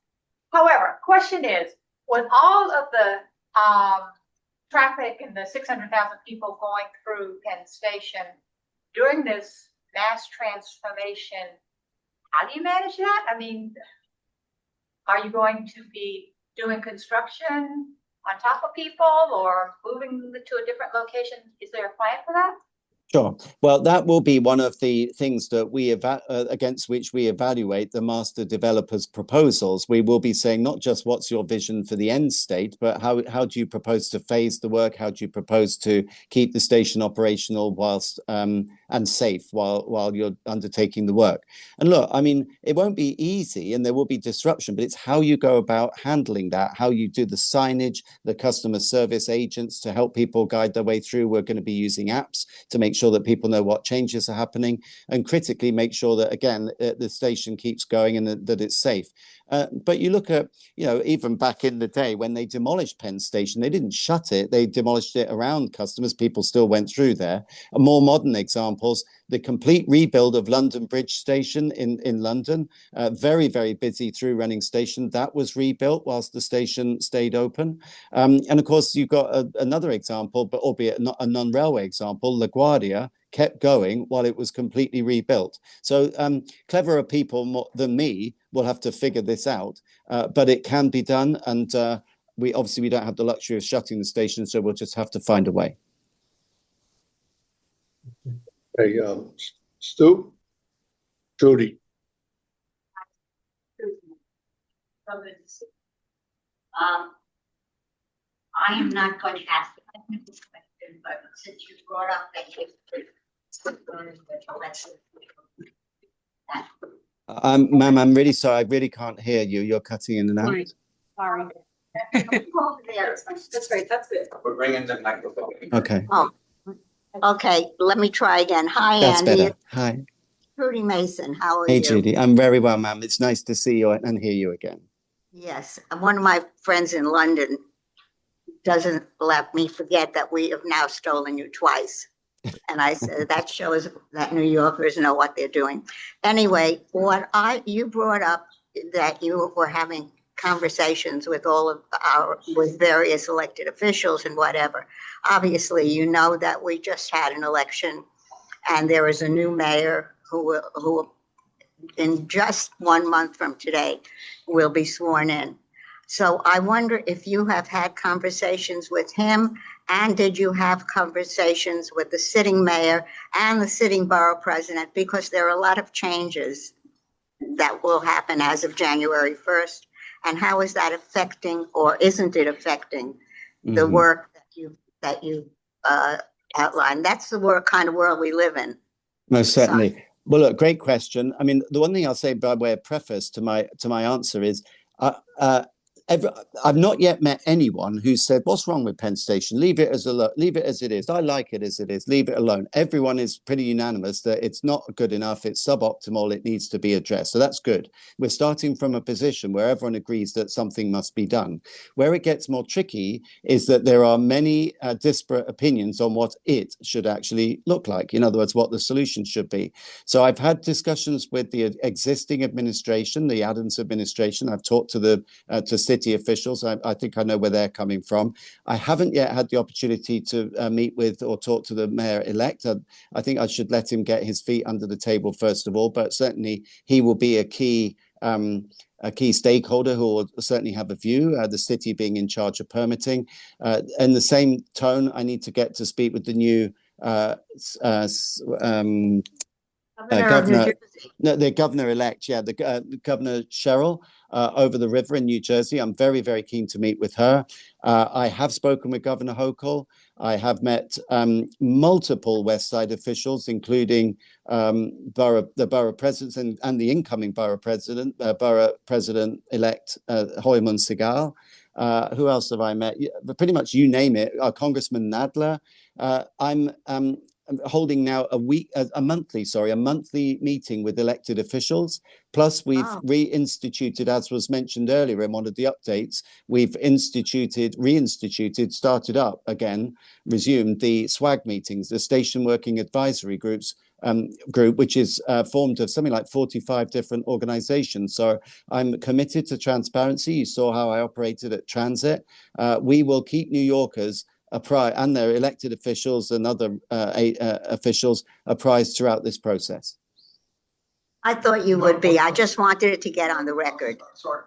However, question is, with all of the traffic and the 600,000 people going through Penn Station during this mass transformation, how do you manage that? I mean, are you going to be doing construction on top of people or moving to a different location? Is there a plan for that? Sure. Well, that will be one of the things that we against which we evaluate the master developers' proposals. We will be saying not just what's your vision for the end state, but how do you propose to phase the work? How do you propose to keep the station operational whilst and safe while you're undertaking the work? And look, I mean, it won't be easy and there will be disruption, but it's how you go about handling that, how you do the signage, the customer service agents to help people guide their way through. We're going to be using apps to make sure that people know what changes are happening, and critically make sure that, again, the station keeps going and that it's safe. But you look at, even back in the day when they demolished Penn Station, they didn't shut it, they demolished it around customers. People still went through there. More modern examples, the complete rebuild of London Bridge Station in London, very, very busy through running station. That was rebuilt whilst the station stayed open. And of course, you've got another example, but albeit not a non-railway example, LaGuardia kept going while it was completely rebuilt. So cleverer people than me will have to figure this out, but it can be done. And we don't have the luxury of shutting the station, so we'll just have to find a way. Hey, Stu? Judy. I am not going to ask this question, but since you brought up that Ma'am, I'm really sorry. I really can't hear you. You're cutting in and out. Sorry. That's great. That's good. We're bringing the microphone. Okay. Oh, okay. Let me try again. Hi, That's Andy. better. Hi. Trudy Mason. How are Hey, you? Judy. I'm very well, ma'am. It's nice to see you and hear you again. Yes. One of my friends in London doesn't let me forget that we have now stolen you twice. And I said, that shows that New Yorkers know what they're doing. Anyway, you brought up that you were having conversations with with various elected officials and whatever. Obviously, you know that we just had an election and there is a new mayor who in just 1 month from today will be sworn in. So I wonder if you have had conversations with him, and did you have conversations with the sitting mayor and the sitting borough president? Because there are a lot of changes that will happen as of January 1st. And how is that affecting, or isn't it affecting, the work that you outlined? That's the kind of world we live in. Most certainly. Well, look, great question. I mean, the one thing I'll say by way of preface to my answer is, I've not yet met anyone who said, what's wrong with Penn Station? Leave it as it is. I like it as it is. Leave it alone. Everyone is pretty unanimous that it's not good enough. It's suboptimal. It needs to be addressed. So that's good. We're starting from a position where everyone agrees that something must be done. Where it gets more tricky is that there are many disparate opinions on what it should actually look like. In other words, what the solution should be. So I've had discussions with the existing administration, the Adams administration. I've talked to to city officials. I think I know where they're coming from. I haven't yet had the opportunity to meet with or talk to the mayor-elect. I think I should let him get his feet under the table first of all, but certainly he will be a key stakeholder who will certainly have a view, the city being in charge of permitting. In the same tone, I need to get to speak with the new Governor of New Governor, Jersey. no, the governor-elect, yeah, Governor Cheryl over the river in New Jersey. I'm very, very keen to meet with her. I have spoken with Governor Hochul. I have met multiple West Side officials, including the borough president and the incoming borough president-elect Hoyman Segal. Who else have I met? Pretty much you name it. Congressman Nadler. I'm holding now a monthly meeting with elected officials. Plus, we've reinstituted, as was mentioned earlier in one of the updates, we've started up again, resumed the SWAG meetings, the Station Working Advisory group, which is formed of something like 45 different organizations. So I'm committed to transparency. You saw how I operated at Transit. We will keep New Yorkers and their elected officials and other officials apprised throughout this process. I thought you would be. I just wanted it to get on the record. Sorry.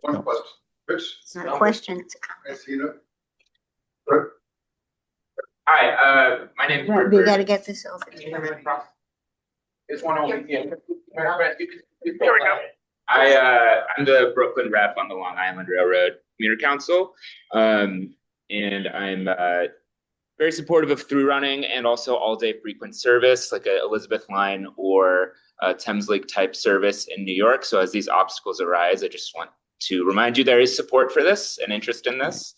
One question. Chris? It's not a question, it's a comment. Hi, my name is We gotta get this over. There's one over here. There we go. I'm the Brooklyn rep on the Long Island Railroad Commuter Council. And I'm very supportive of through running and also all-day frequent service, like a Elizabeth Line or a Thames Lake type service in New York. So as these obstacles arise, I just want to remind you there is support for this and interest in this.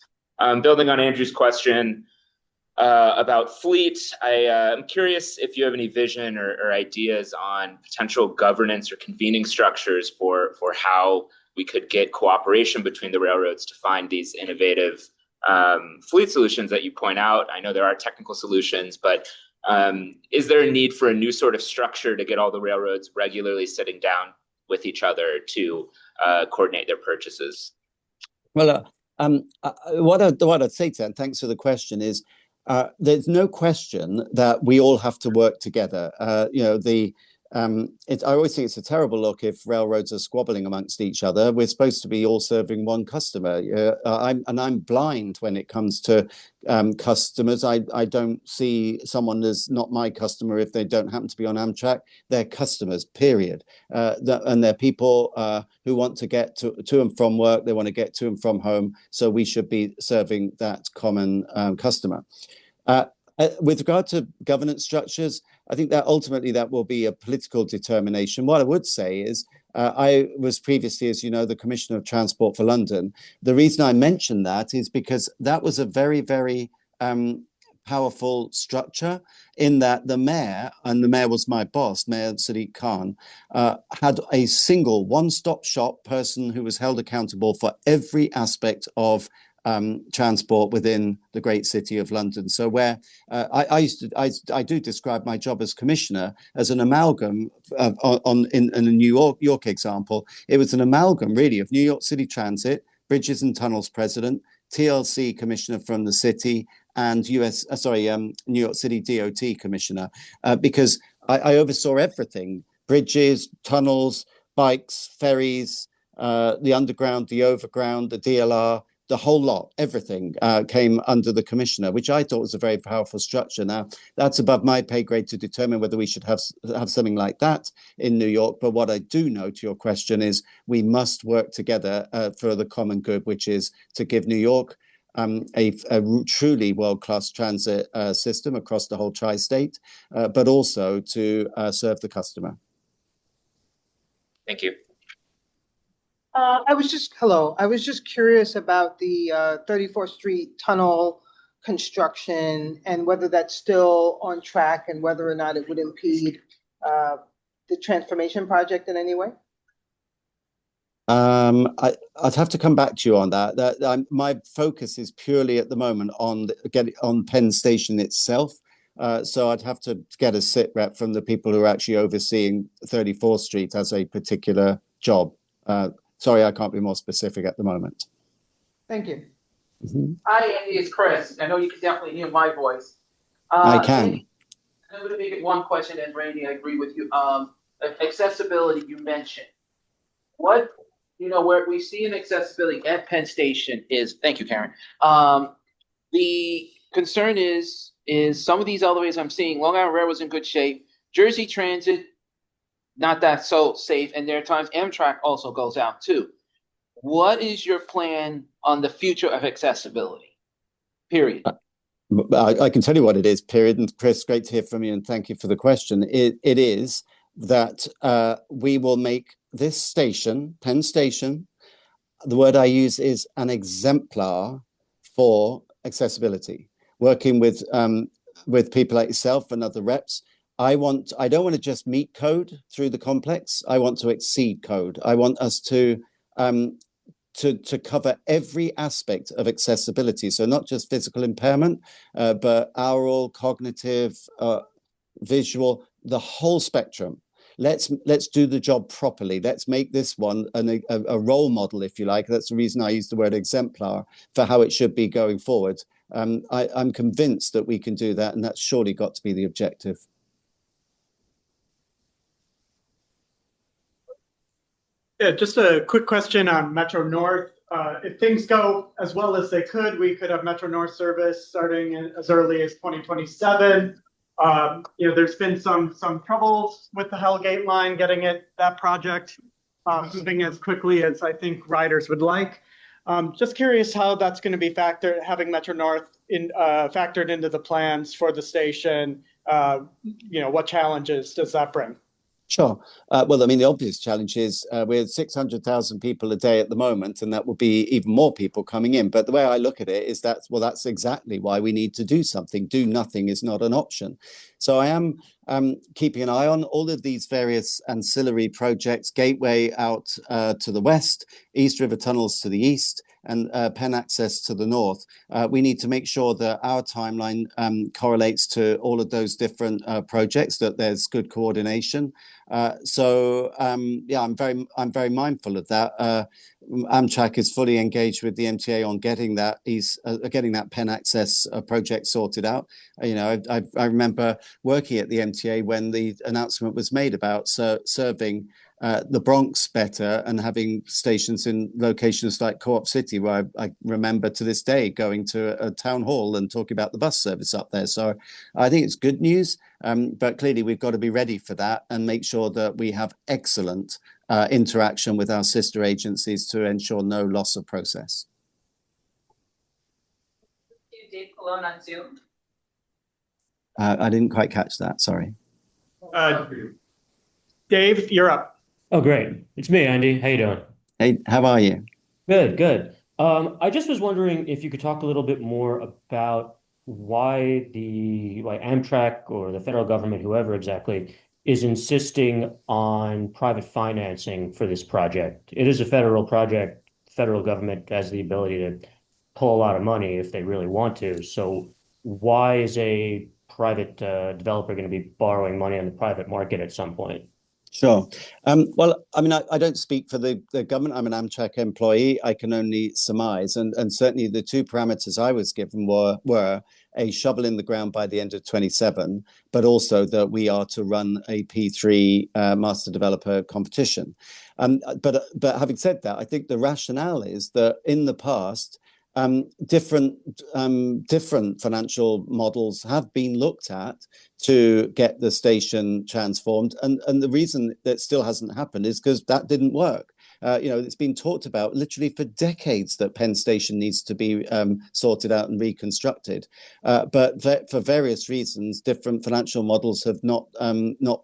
Building on Andrew's question about fleet, I'm curious if you have any vision or ideas on potential governance or convening structures for how we could get cooperation between the railroads to find these innovative fleet solutions that you point out. I know there are technical solutions, but is there a need for a new sort of structure to get all the railroads regularly sitting down with each other to coordinate their purchases? Well, what I'd say to that, and thanks for the question, is there's no question that we all have to work together. I always think it's a terrible look if railroads are squabbling amongst each other. We're supposed to be all serving one customer. I'm blind when it comes to customers. I don't see someone as not my customer if they don't happen to be on Amtrak. They're customers, period. And they're people who want to get to and from work. They want to get to and from home. So we should be serving that common customer. With regard to governance structures, I think that ultimately that will be a political determination. What I would say is I was previously, as you know, the Commissioner of Transport for London. The reason I mentioned that is because that was a very, very powerful structure in that the mayor, and the mayor was my boss, Mayor Sadiq Khan, had a single one-stop shop person who was held accountable for every aspect of transport within the great city of London. So where I do describe my job as commissioner as an amalgam in a New York example. It was an amalgam really of New York City Transit, Bridges and Tunnels president, TLC commissioner from the city, and New York City DOT commissioner, because I oversaw everything: bridges, tunnels, bikes, ferries, the underground, the overground, the DLR. The whole lot, everything came under the commissioner, which I thought was a very powerful structure. Now, that's above my pay grade to determine whether we should have something like that in New York. But what I do know to your question is we must work together for the common good, which is to give New York a truly world-class transit system across the whole tri-state, but also to serve the customer. Thank you. I was just curious about the 34th Street tunnel construction and whether that's still on track and whether or not it would impede the transformation project in any way. I'd have to come back to you on that. My focus is purely at the moment on Penn Station itself. So I'd have to get a sit rep from the people who are actually overseeing 34th Street as a particular job. Sorry, I can't be more specific at the moment. Thank you. Mm-hmm. Hi, Andy, it's Chris. I know you can definitely hear my voice. I can. I'm going to make it one question, and Randy, I agree with you. Accessibility, you mentioned. What, where we see an accessibility at Penn Station is, thank you, Karen. The concern is some of these elevators I'm seeing, Long Island Railroad's in good shape. Jersey Transit not that so safe, and there are times Amtrak also goes out too. What is your plan on the future of accessibility? Period. I can tell you what it is, period. And Chris, great to hear from you, and thank you for the question. It is that we will make this station, Penn Station, the word I use is an exemplar for accessibility. Working with people like yourself and other reps, I don't want to just meet code through the complex. I want to exceed code. I want us to cover every aspect of accessibility. So not just physical impairment, but oral, cognitive, visual, the whole spectrum. Let's do the job properly. Let's make this one a role model, if you like. That's the reason I use the word exemplar for how it should be going forward. I'm convinced that we can do that, and that's surely got to be the objective. Yeah, just a quick question on Metro North. If things go as well as they could, we could have Metro North service starting as early as 2027. There's been some troubles with the Hellgate line, getting that project moving as quickly as I think riders would like. Just curious how that's going to be having Metro North factored into the plans for the station. What challenges does that bring? Sure. Well, I mean, the obvious challenge is we're 600,000 people a day at the moment, and that will be even more people coming in. But the way I look at it is that's exactly why we need to do something. Do nothing is not an option. So I am keeping an eye on all of these various ancillary projects, Gateway out to the west, East River Tunnels to the east, and Penn Access to the north. We need to make sure that our timeline correlates to all of those different projects, that there's good coordination. I'm very mindful of that. Amtrak is fully engaged with the MTA on getting that Penn Access project sorted out. I remember working at the MTA when the announcement was made about serving the Bronx better and having stations in locations like Co-op City, where I remember to this day going to a town hall and talking about the bus service up there. So I think it's good news, but clearly we've got to be ready for that and make sure that we have excellent interaction with our sister agencies to ensure no loss of process. Dave Colon on Zoom. I didn't quite catch that, sorry. Dave, you're up. Oh, great. It's me, Andy. How you doing? Hey, how are you? Good, good. I just was wondering if you could talk a little bit more about why Amtrak or the federal government, whoever exactly, is insisting on private financing for this project. It is a federal project. The federal government has the ability to pull a lot of money if they really want to. So why is a private developer going to be borrowing money on the private market at some point? Sure. Well, I mean, I don't speak for the government. I'm an Amtrak employee. I can only surmise. And certainly the two parameters I was given were a shovel in the ground by the end of 27, but also that we are to run a P3 master developer competition. But having said that, I think the rationale is that in the past, different financial models have been looked at to get the station transformed, and the reason that still hasn't happened is because that didn't work. It's been talked about literally for decades that Penn Station needs to be sorted out and reconstructed, but for various reasons, different financial models have not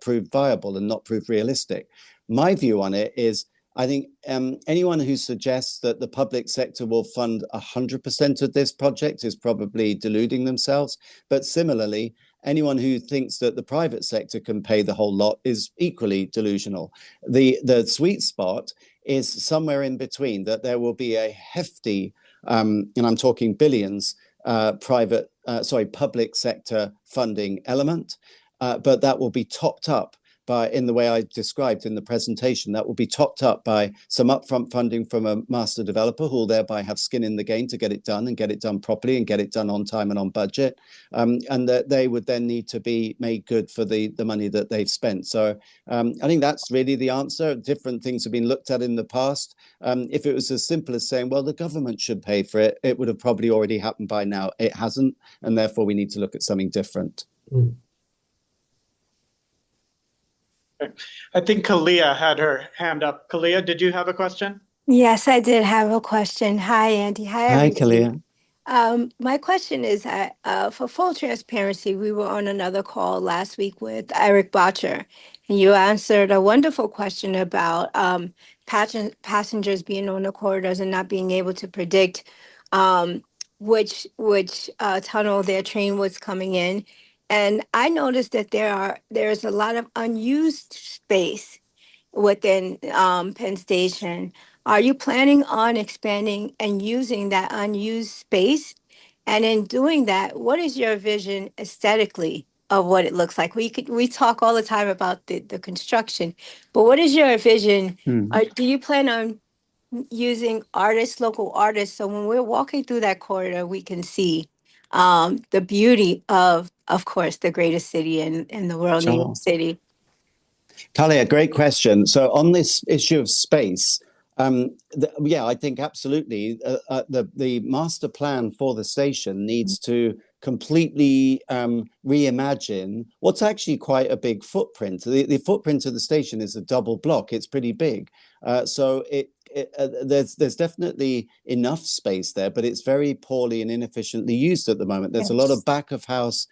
proved viable and not proved realistic. My view on it is, I think anyone who suggests that the public sector will fund 100% of this project is probably deluding themselves. But similarly, anyone who thinks that the private sector can pay the whole lot is equally delusional. The sweet spot is somewhere in between, that there will be a hefty, and I'm talking billions, public sector funding element, but that will be topped up by, in the way I described in the presentation, that will be topped up by some upfront funding from a master developer who will thereby have skin in the game to get it done and get it done properly and get it done on time and on budget. And that they would then need to be made good for the money that they've spent. So I think that's really the answer. Different things have been looked at in the past. If it was as simple as saying, well, the government should pay for it, it would have probably already happened by now. It hasn't, and therefore we need to look at something different. I think Kalia had her hand up. Kalia, did you have a question? Yes, I did have a question. Hi, Andy. Hi, Hi, everybody. Kalia. My question is that for full transparency, we were on another call last week with Eric Botcher, and you answered a wonderful question about passengers being on the corridors and not being able to predict which tunnel their train was coming in. And I noticed that there's a lot of unused space within Penn Station. Are you planning on expanding and using that unused space? And in doing that, what is your vision aesthetically of what it looks like? We talk all the time about the construction, but what is your vision? Do you plan on using artists, local artists, so when we're walking through that corridor, we can see the beauty of course, the greatest city in the world, New Sure. York City? Talia, great question. So on this issue of space, yeah, I think absolutely the master plan for the station needs to completely reimagine what's actually quite a big footprint. The footprint of the station is a double block. It's pretty big. So there's definitely enough space there, but it's very poorly and inefficiently used at the moment. There's a lot of back of house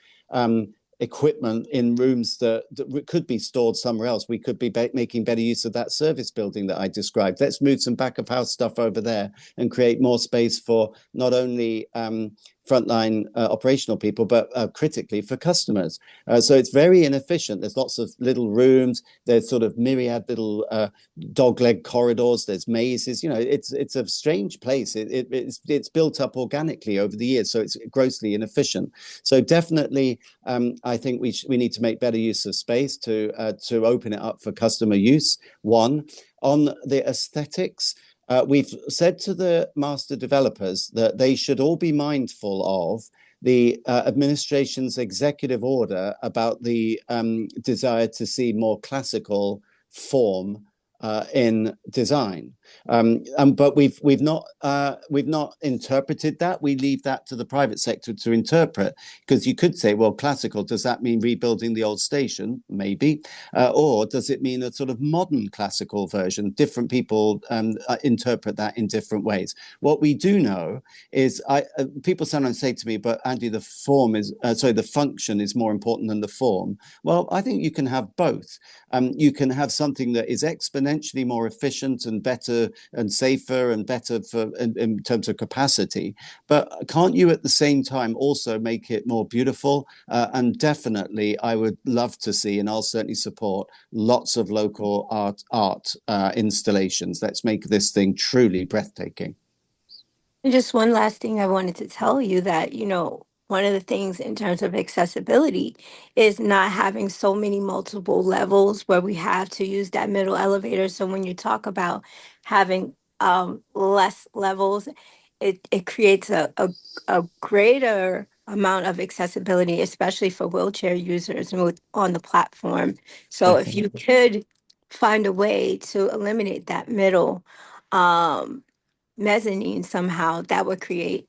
equipment in rooms that could be stored somewhere else. We could be making better use of that service building that I described. Let's move some back of house stuff over there and create more space for not only frontline operational people, but critically for customers. So it's very inefficient. There's lots of little rooms. There's sort of myriad little dogleg corridors. There's mazes. You know, it's a strange place. It's built up organically over the years, so it's grossly inefficient. So definitely, I think we need to make better use of space to open it up for customer use. One, on the aesthetics. We've said to the master developers that they should all be mindful of the administration's executive order about the desire to see more classical form in design. But we've not interpreted that. We leave that to the private sector to interpret, because you could say, well, classical, does that mean rebuilding the old station? Maybe. Or does it mean a sort of modern classical version? Different people interpret that in different ways. What we do know is people sometimes say to me, but Andy, the function is more important than the form. Well, I think you can have both. You can have something that is exponentially more efficient and better and safer and better in terms of capacity, but can't you at the same time also make it more beautiful? And definitely I would love to see, and I'll certainly support, lots of local art installations. Let's make this thing truly breathtaking. And just one last thing I wanted to tell you, that, one of the things in terms of accessibility is not having so many multiple levels where we have to use that middle elevator. So when you talk about having less levels, it creates a greater amount of accessibility, especially for wheelchair users on the platform. So if you could find a way to eliminate that middle mezzanine somehow, that would create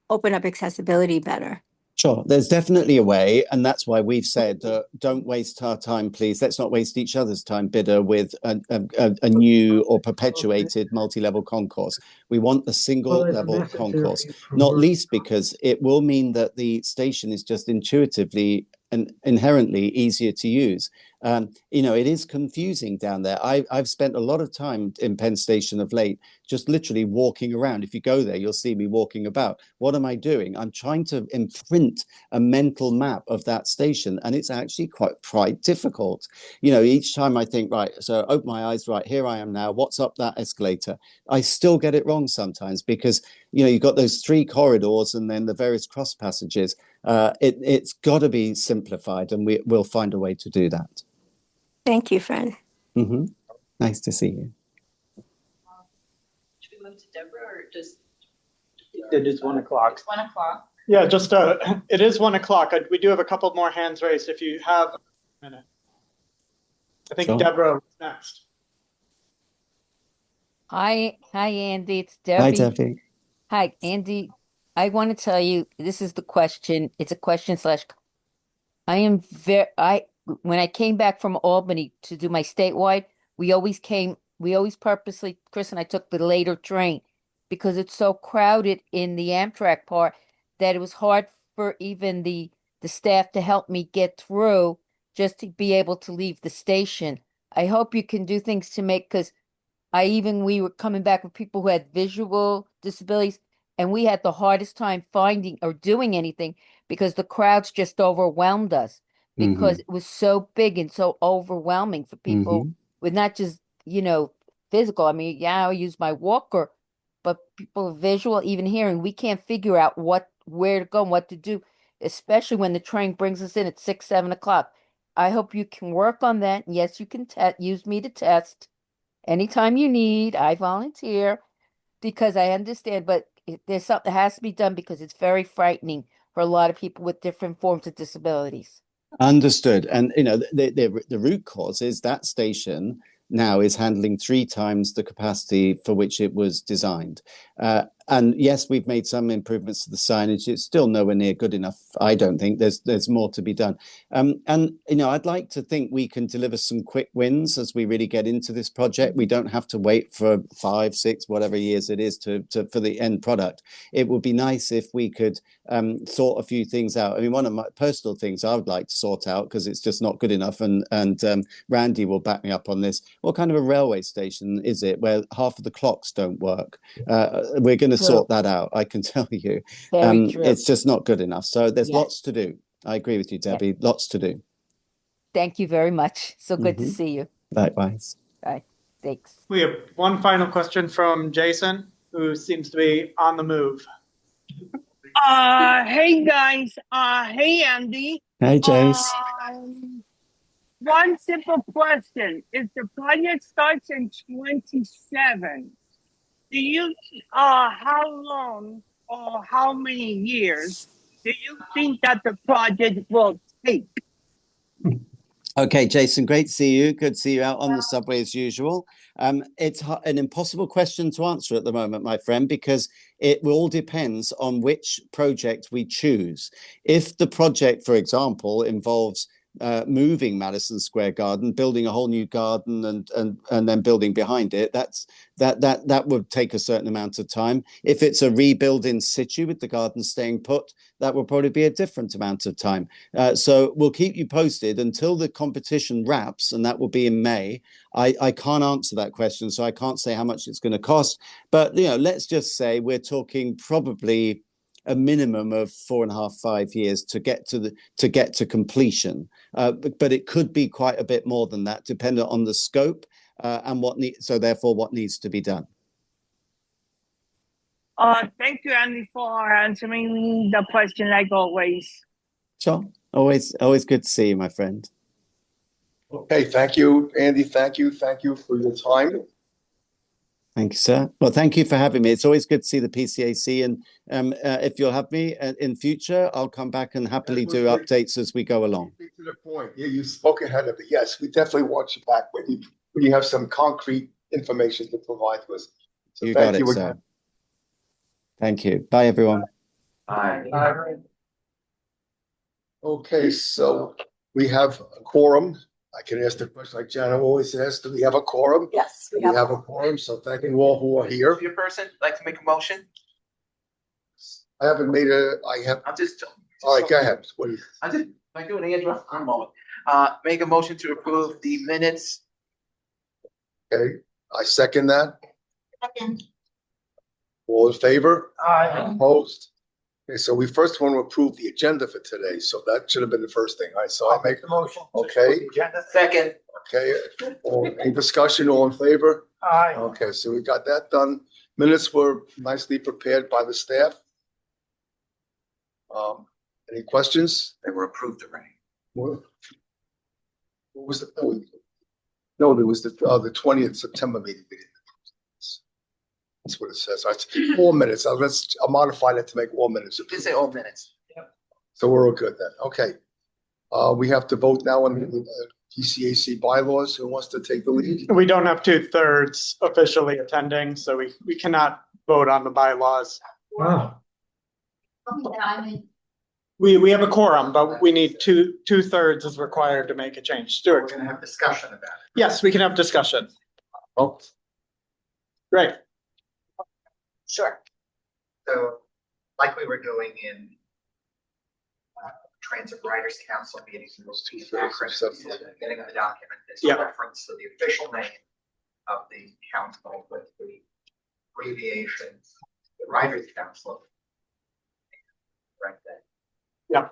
open up accessibility better. Sure, there's definitely a way, and that's why we've said don't waste our time, please. Let's not waste each other's time, bidder, with a new or perpetuated multi-level concourse. We want a single level concourse, not least because it will mean that the station is just intuitively and inherently easier to use. It is confusing down there. I've spent a lot of time in Penn Station of late, just literally walking around. If you go there, you'll see me walking about. What am I doing? I'm trying to imprint a mental map of that station, and it's actually quite difficult. Each time I think, right, so open my eyes, right, here I am now. What's up that escalator? I still get it wrong sometimes because, you've got those 3 corridors and then the various cross passages. It's got to be simplified, and we'll find a way to do that. Thank you, friend. Mm-hmm. Nice to see you. Should we move to Deborah or just? It is 1 o'clock. It's 1 o'clock. Yeah, it is 1 o'clock. We do have a couple more hands raised if you have a minute. I think Deborah was next. Hi, Andy. It's Debbie. Hi, Debbie. Hi, Andy. I want to tell you, this is the question. It's a question / when I came back from Albany to do my statewide, we always purposely, Chris and I took the later train because it's so crowded in the Amtrak part that it was hard for even the staff to help me get through just to be able to leave the station. I hope you can do things to make, because we were coming back with people who had visual disabilities, and we had the hardest time finding or doing anything because the crowds just overwhelmed us because it was so big and so overwhelming for people with not just, physical. I mean, yeah, I use my walker, but people with visual, even hearing, we can't figure out where to go and what to do, especially when the train brings us in at 6, 7 o'clock. I hope you can work on that. Yes, you can use me to test. Anytime you need, I volunteer because I understand, but there's something that has to be done because it's very frightening for a lot of people with different forms of disabilities. Understood. And the root cause is that station now is handling 3 times the capacity for which it was designed. And yes, we've made some improvements to the signage. It's still nowhere near good enough. I don't think there's more to be done. And I'd like to think we can deliver some quick wins as we really get into this project. We don't have to wait for 5, 6, whatever years it is for the end product. It would be nice if we could sort a few things out. I mean, one of my personal things I would like to sort out, because it's just not good enough, and Randy will back me up on this. What kind of a railway station is it where half of the clocks don't work? We're going to sort that out, I can tell you. It's just not good enough. So there's lots to do. I agree with you, Debbie. Lots to do. Thank you very much. So good to see you. Likewise. Bye. Thanks. We have one final question from Jason, who seems to be on the move. Hey guys. Hey Andy. Hey Jace. One simple question. If the project starts in 27, do you how long or how many years do you think that the project will take? Okay, Jason, great to see you. Good to see you out on the subway as usual. It's an impossible question to answer at the moment, my friend, because it all depends on which project we choose. If the project, for example, involves moving Madison Square Garden, building a whole new garden, and then building behind it, that would take a certain amount of time. If it's a rebuild in situ with the garden staying put, that will probably be a different amount of time. So we'll keep you posted until the competition wraps, and that will be in May. I can't answer that question, so I can't say how much it's going to cost. But let's just say we're talking probably a minimum of 4.5, 5 years to get to completion. But it could be quite a bit more than that, depending on the scope and what needs to be done. Thank you, Andy, for answering the question like always. Sure. Always good to see you, my friend. Okay, thank you, Andy. Thank you for your time. Thank you, sir. Well, thank you for having me. It's always good to see the PCAC, and if you'll have me in future, I'll come back and happily do updates as we go along. To the point. Yeah, you spoke ahead of it. Yes, we definitely want you back when you have some concrete information to provide to us. So You thank got it, you sir. again. Thank you. Bye, everyone. Bye. Okay, so we have a quorum. I can ask the question like Jana always asks, do we have a quorum? Yes, We have a quorum, so thank you all who are here. Your person, like to make a motion? I have. I'm just. All right, go ahead. What do you? I just, I do an Andrew for a moment. Make a motion to approve the minutes. Okay, I second that. All in favor? Aye. Opposed? Okay, so we first want to approve the agenda for today, so that should have been the first thing. All right, so I make the motion. Okay. Second. Okay, any discussion, all in favor? Aye. Okay, so we got that done. Minutes were nicely prepared by the staff. Any questions? They were approved already. What was the, no, there was the 20th September meeting. That's what it says. All right, 4 minutes. I'll modify that to make 4 minutes. You did say all minutes. So we're all good then. Okay. We have to vote now on the PCAC bylaws. Who wants to take the lead? We don't have 2/3 officially attending, so we cannot vote on the bylaws. Wow. We have a quorum, but we need two-thirds is required to make a change. We're Stuart? gonna have discussion about it. Yes, we can have discussion. Oh. Great. Sure. So, like we were doing in Transit Writers Council meetings, those two acronyms at the beginning of the document, there's Yeah. a reference to the official name of the council with the abbreviation, the Writers Council. Right there. Yeah.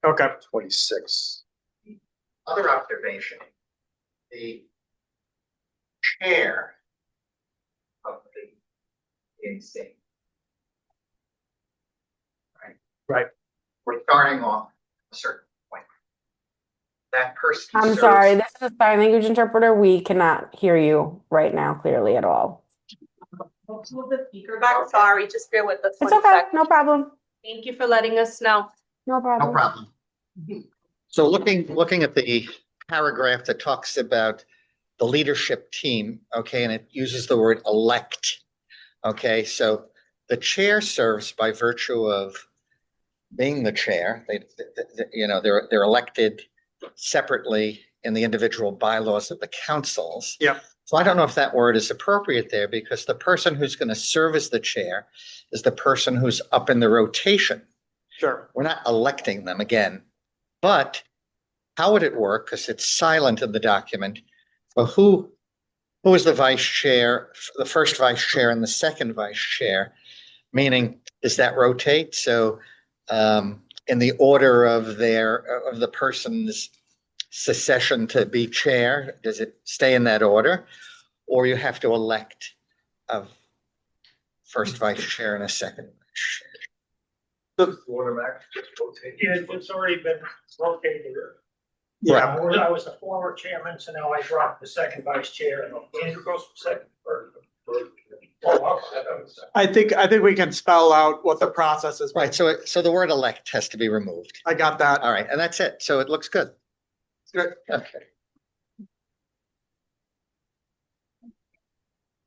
Okay. 26. Other observation, the chair of the PAC. Right. We're starting off a certain point. That person. I'm sorry, this is a sign language interpreter. We cannot hear you right now clearly at all. Move the speaker back. Sorry, just bear with us. It's one okay, sec. no problem. Thank you for letting us know. No problem. No problem. So looking at the paragraph that talks about the leadership team, okay, and it uses the word elect. Okay, so the chair serves by virtue of being the chair. They're elected separately in the individual bylaws of the councils. Yeah. So I don't know if that word is appropriate there, because the person who's going to serve as the chair is the person who's up in the rotation. Sure. We're not electing them again, but how would it work? Because it's silent in the document. Well, who is the vice chair, the first vice chair and the second vice chair? Meaning, does that rotate? So in the order of the person's secession to be chair, does it stay in that order? Or you have to elect a first vice chair and a second vice chair? Yeah, it's already been rotated. Yeah. I was the former chairman, so now I dropped the second vice chair and Andrew goes from second. I think we can spell out what the process is. Right, so the word elect has to be removed. I got that. All right, and that's it. So it looks good. Good. Okay.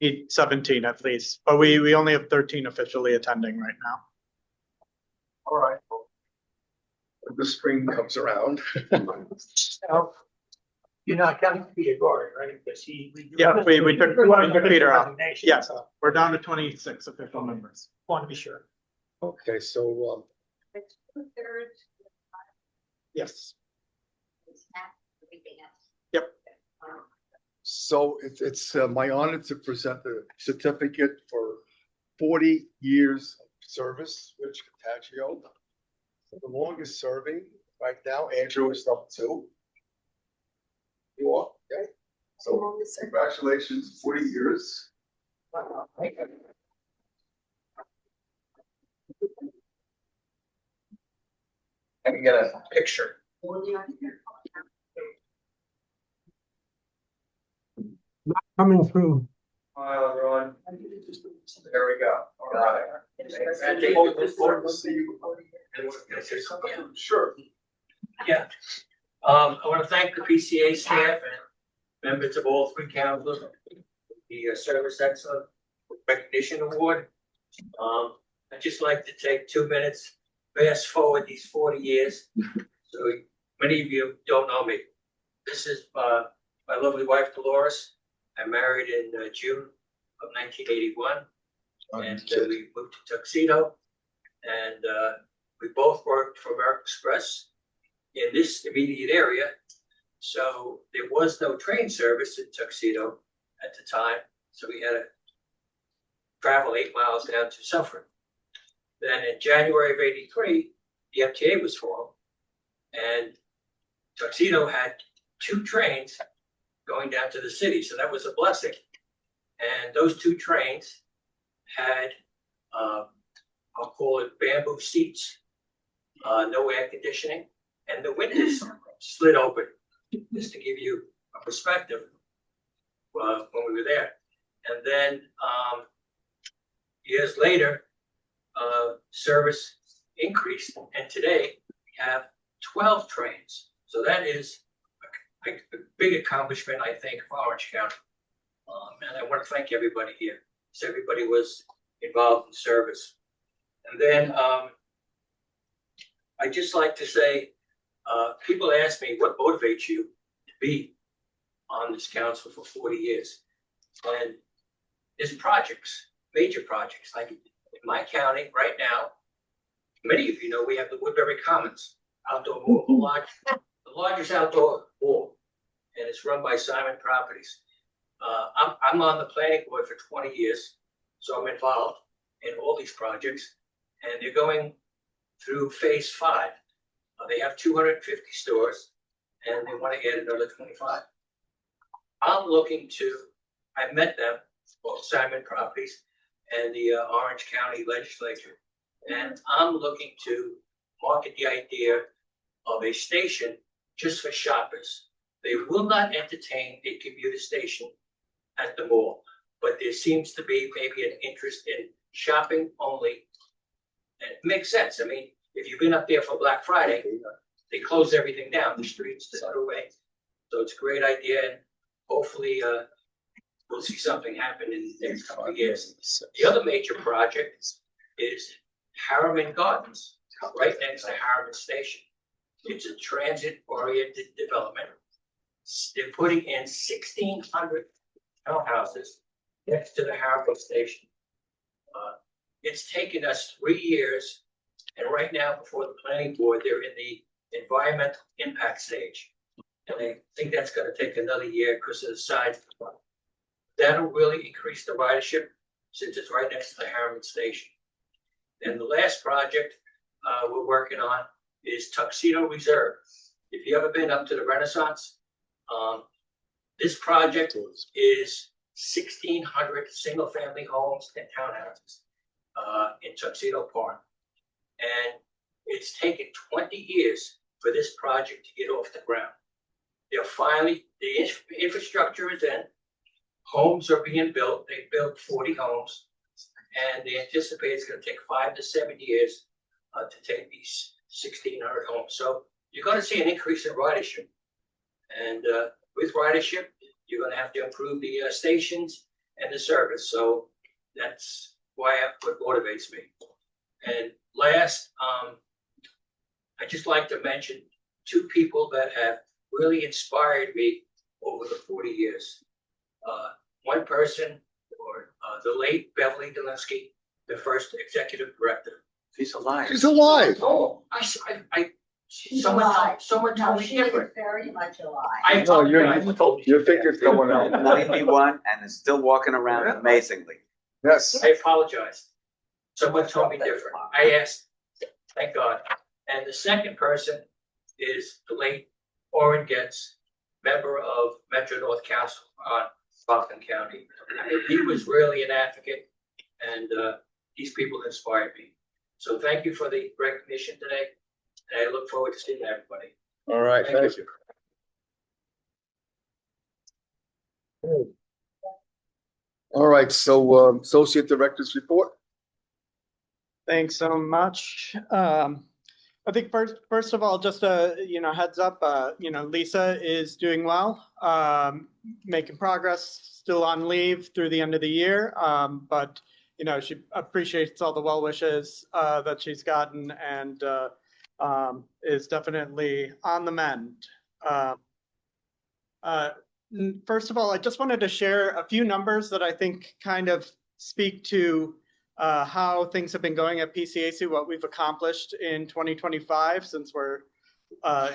Need 17 at least, but we only have 13 officially attending right now. All right. When the spring comes around. So, you're not counting Peter Gordon, right? Because we took Peter out. resignation, Yes, so we're down to 26 official members. Want to be sure. Okay, so, Yes. so it's my honor to present the certificate for 40 years of service, Rich Contagio. The longest serving right now, Andrew is up 2. You are, okay? So congratulations, 40 years. I can get a picture. Not coming through. Hi, everyone. There we go. All right. Sure. Yeah. I want to thank the PCA staff and members of all 3 councils, the Service Excellence Recognition Award. I'd just like to take 2 minutes, fast forward these 40 years. So many of you don't know me. This is my lovely wife, Dolores. I married in June of 1981. And we moved to Tuxedo. And we both worked for American Express in this immediate area. So there was no train service in Tuxedo at the time. So we had to travel 8 miles down to Suffolk. Then in January of '83, the FTA was formed. And Tuxedo had 2 trains going down to the city. So that was a blessing. And those 2 trains had, I'll call it bamboo seats, no air conditioning, and the windows slid open, just to give you a perspective when we were there. And then years later, service increased, and today we have 12 trains. So that is a big accomplishment, I think, for Orange County. And I want to thank everybody here, because everybody was involved in service. And then I'd just like to say, people ask me what motivates you to be on this council for 40 years. And there's projects, major projects, like in my county right now, many of you know we have the Woodbury Commons outdoor mall, the largest outdoor mall, and it's run by Simon Properties. I'm on the planning board for 20 years, so I'm involved in all these projects, and they're going through phase 5. They have 250 stores, and they want to add another 25. I met them, both Simon Properties and the Orange County Legislature, and I'm looking to market the idea of a station just for shoppers. They will not entertain a commuter station at the mall, but there seems to be maybe an interest in shopping only. And it makes sense. I mean, if you've been up there for Black Friday, they close everything down, the streets, the away. So it's a great idea, and hopefully we'll see something happen in the next couple of years. The other major project is Harriman Gardens, right next to Harriman Station. It's a transit-oriented development. They're putting in 1,600 townhouses next to the Harriman Station. It's taken us 3 years, and right now before the planning board, they're in the environmental impact stage. And I think that's going to take another year because of the size of the project. That'll really increase the ridership since it's right next to the Harriman Station. And the last project we're working on is Tuxedo Reserve. If you ever been up to the Renaissance, this project is 1,600 single-family homes and townhouses in Tuxedo Park. And it's taken 20 years for this project to get off the ground. They're finally, the infrastructure is in, homes are being built. They built 40 homes, and they anticipate it's going to take 5 to 7 years to take these 1,600 homes. So you're going to see an increase in ridership. And with ridership, you're going to have to improve the stations and the service. So that's what motivates me. And last, I just like to mention 2 people that have really inspired me over the 40 years. One person, the late Beverly Delinsky, the first executive director. She's alive. She's alive. Oh, someone told me different. Very much alive. I apologize. Your figure's going out. 91 and is still walking around amazingly. Yes. I apologize. Someone told me different. I asked, thank God. And the second person is the late Orrin Getz, member of Metro North Council on Rockland County. I mean, he was really an advocate, and these people inspired me. So thank you for the recognition today, and I look forward to seeing everybody. All right, thank you. All right, so Associate Director's report. Thanks so much. I think first of all, just a heads up. Lisa is doing well, making progress. Still on leave through the end of the year, but she appreciates all the well wishes that she's gotten, and is definitely on the mend. First of all, I just wanted to share a few numbers that I think kind of speak to how things have been going at PCAC, what we've accomplished in 2025 since we're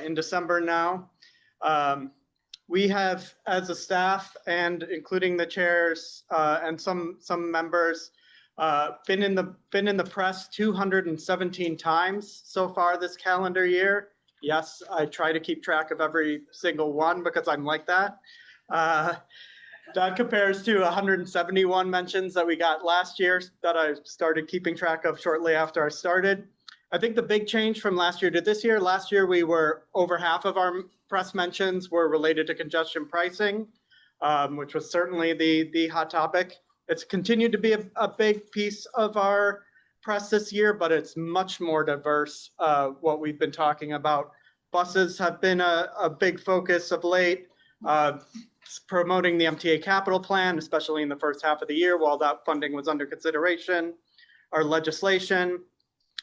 in December now. We have, as a staff and including the chairs and some members, been in the press 217 times so far this calendar year. Yes, I try to keep track of every single one because I'm like that. That compares to 171 mentions that we got last year that I started keeping track of shortly after I started. I think the big change from last year to this year, last year we were over half of our press mentions were related to congestion pricing, which was certainly the hot topic. It's continued to be a big piece of our press this year, but it's much more diverse, what we've been talking about. Buses have been a big focus of late. Promoting the MTA capital plan, especially in the first half of the year while that funding was under consideration, our legislation,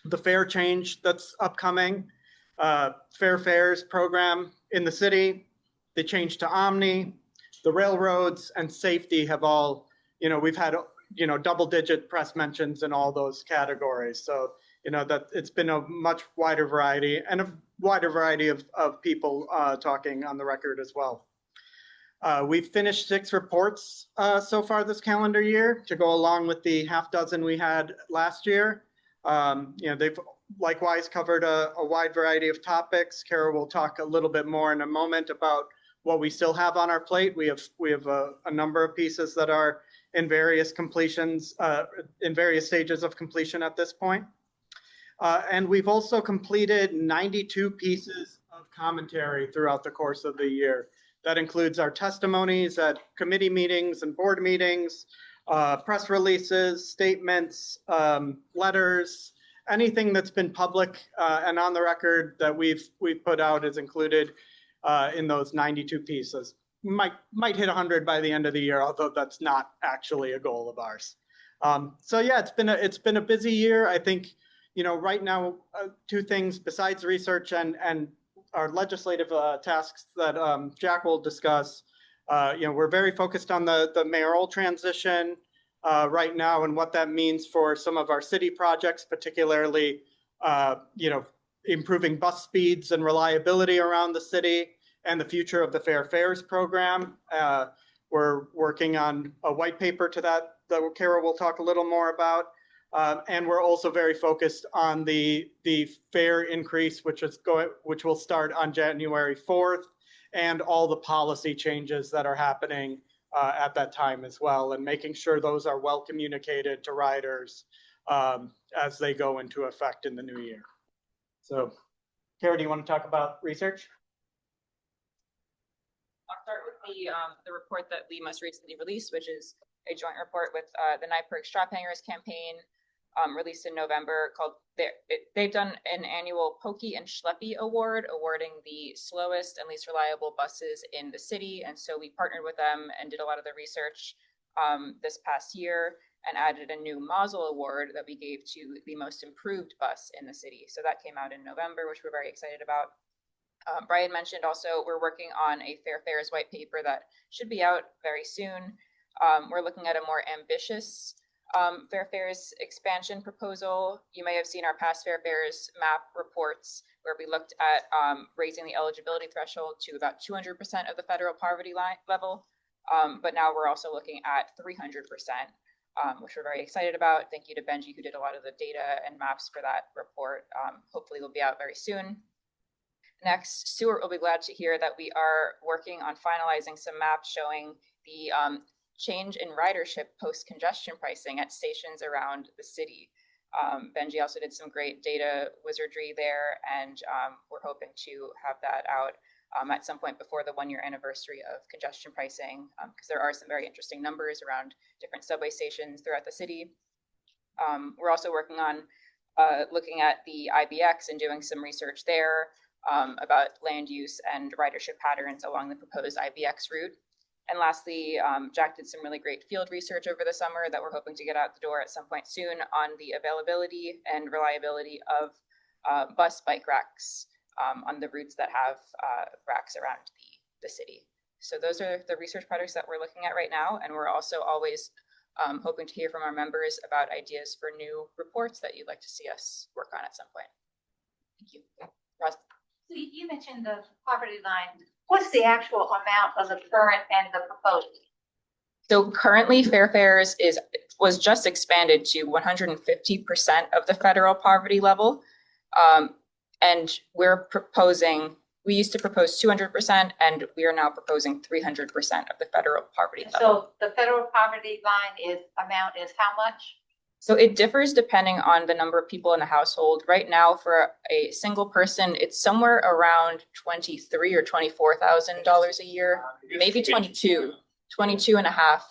the fare change that's upcoming, fair fares program in the city, the change to Omni, the railroads, and safety have all, we've had, double-digit press mentions in all those categories. So, that it's been a much wider variety and a wider variety of people talking on the record as well. We've finished 6 reports so far this calendar year to go along with the half dozen we had last year. They've likewise covered a wide variety of topics. Kara will talk a little bit more in a moment about what we still have on our plate. We have a number of pieces that are in various completions, in various stages of completion at this point. And we've also completed 92 pieces of commentary throughout the course of the year. That includes our testimonies at committee meetings and board meetings, press releases, statements, letters, anything that's been public and on the record that we've put out is included in those 92 pieces. Might hit 100 by the end of the year, although that's not actually a goal of ours. So yeah, it's been a busy year. I think, right now, 2 things besides research and our legislative tasks that Jack will discuss. We're very focused on the mayoral transition right now and what that means for some of our city projects, particularly, improving bus speeds and reliability around the city and the future of the Fair Fares program. We're working on a white paper to that Kara will talk a little more about. And we're also very focused on the fare increase, which will start on January 4th, and all the policy changes that are happening at that time as well, and making sure those are well communicated to riders as they go into effect in the new year. So, Kara, do you want to talk about research? I'll start with the report that we most recently released, which is a joint report with the NYPIRG Strap Hangers campaign, released in November. They've done an annual Pokey and Schleppy Award, awarding the slowest and least reliable buses in the city. And so we partnered with them and did a lot of the research this past year and added a new Mazel Award that we gave to the most improved bus in the city. So that came out in November, which we're very excited about. Brian mentioned also we're working on a Fair Fares white paper that should be out very soon. We're looking at a more ambitious Fair Fares expansion proposal. You may have seen our past Fair Fares map reports where we looked at raising the eligibility threshold to about 200% of the federal poverty line level. But now we're also looking at 300%, which we're very excited about. Thank you to Benji, who did a lot of the data and maps for that report. Hopefully will be out very soon. Next, Stuart will be glad to hear that we are working on finalizing some maps showing the change in ridership post-congestion pricing at stations around the city. Benji also did some great data wizardry there, and we're hoping to have that out at some point before the 1-year anniversary of congestion pricing, because there are some very interesting numbers around different subway stations throughout the city. We're also working on looking at the IBX and doing some research there about land use and ridership patterns along the proposed IBX route. And lastly, Jack did some really great field research over the summer that we're hoping to get out the door at some point soon on the availability and reliability of bus bike racks on the routes that have racks around the city. So those are the research projects that we're looking at right now. And we're also always hoping to hear from our members about ideas for new reports that you'd like to see us work on at some point. Thank you. Roz? So you mentioned the poverty line. What's the actual amount of the current and the proposed? So currently, Fair Fares was just expanded to 150% of the federal poverty level. And we used to propose 200%, and we are now proposing 300% of the federal poverty level. So the federal poverty line amount is how much? So it differs depending on the number of people in the household. Right now, for a single person, it's somewhere around $23,000 or $24,000 a year, maybe 22 and a half.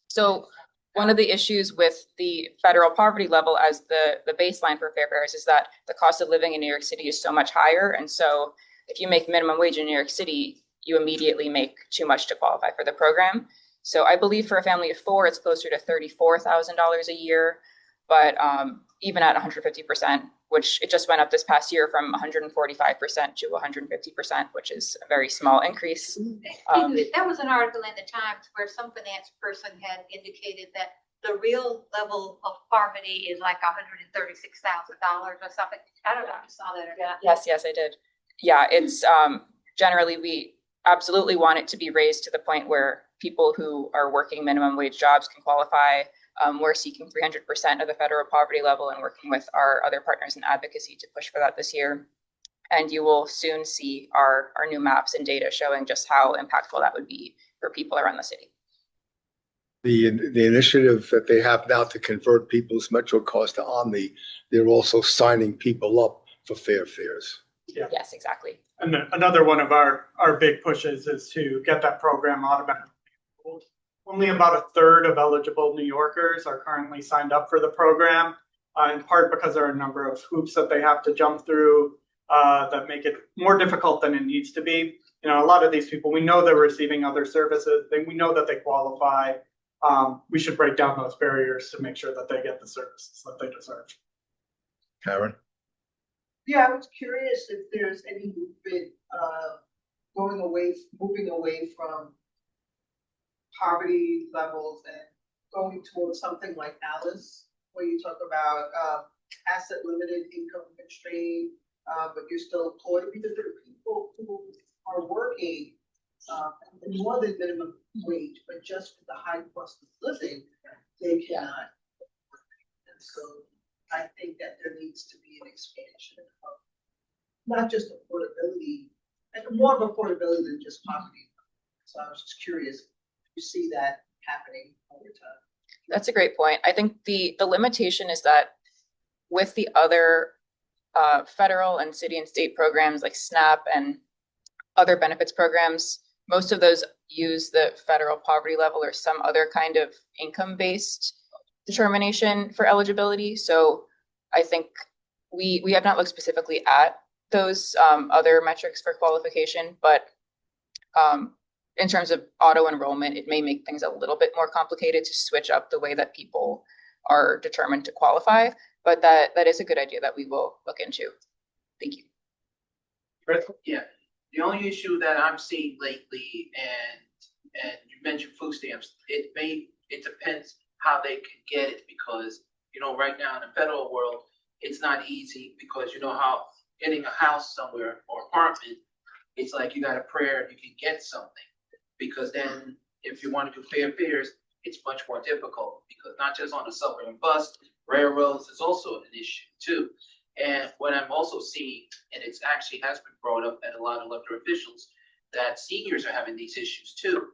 So one of the issues with the federal poverty level as the baseline for Fair Fares is that the cost of living in New York City is so much higher. And so if you make minimum wage in New York City, you immediately make too much to qualify for the program. So I believe for a family of 4, it's closer to $34,000 a year. But even at 150%, which it just went up this past year from 145% to 150%, which is a very small increase. There was an article in the Times where some finance person had indicated that the real level of poverty is like $136,000 or something. I don't know if you saw that or not. Yes, I did. Yeah, it's generally we absolutely want it to be raised to the point where people who are working minimum wage jobs can qualify. We're seeking 300% of the federal poverty level and working with our other partners in advocacy to push for that this year. And you will soon see our new maps and data showing just how impactful that would be for people around the city. The initiative that they have now to convert people's Metro cards to Omni, they're also signing people up for fair fares. Yeah. Yes, exactly. And another one of our big pushes is to get that program automatically. Only about a third of eligible New Yorkers are currently signed up for the program, in part because there are a number of hoops that they have to jump through that make it more difficult than it needs to be. You know, a lot of these people, we know they're receiving other services. We know that they qualify. We should break down those barriers to make sure that they get the services that they deserve. Karen? Yeah, I was curious if there's any movement moving away from poverty levels and going towards something like ALICE, where you talk about asset limited, income constrained, but you're still employed, because there are people who are working more than minimum wage, but just for the high cost of living, they cannot. And so I think that there needs to be an expansion of not just affordability, and more of affordability than just poverty. So I was just curious if you see that happening over time. That's a great point. I think the limitation is that with the other federal and city and state programs like SNAP and other benefits programs, most of those use the federal poverty level or some other kind of income-based determination for eligibility. So I think we have not looked specifically at those other metrics for qualification, but in terms of auto enrollment, it may make things a little bit more complicated to switch up the way that people are determined to qualify. But that is a good idea that we will look into. Thank you. Yeah, the only issue that I'm seeing lately, and you mentioned food stamps, it depends how they can get it, because right now in the federal world, it's not easy, because how getting a house somewhere or apartment, it's like you got a prayer you can get something, because then if you want to do fair fares, it's much more difficult, because not just on the subway and bus, railroads is also an issue too. And what I'm also seeing, and it actually has been brought up at a lot of elected officials, that seniors are having these issues too,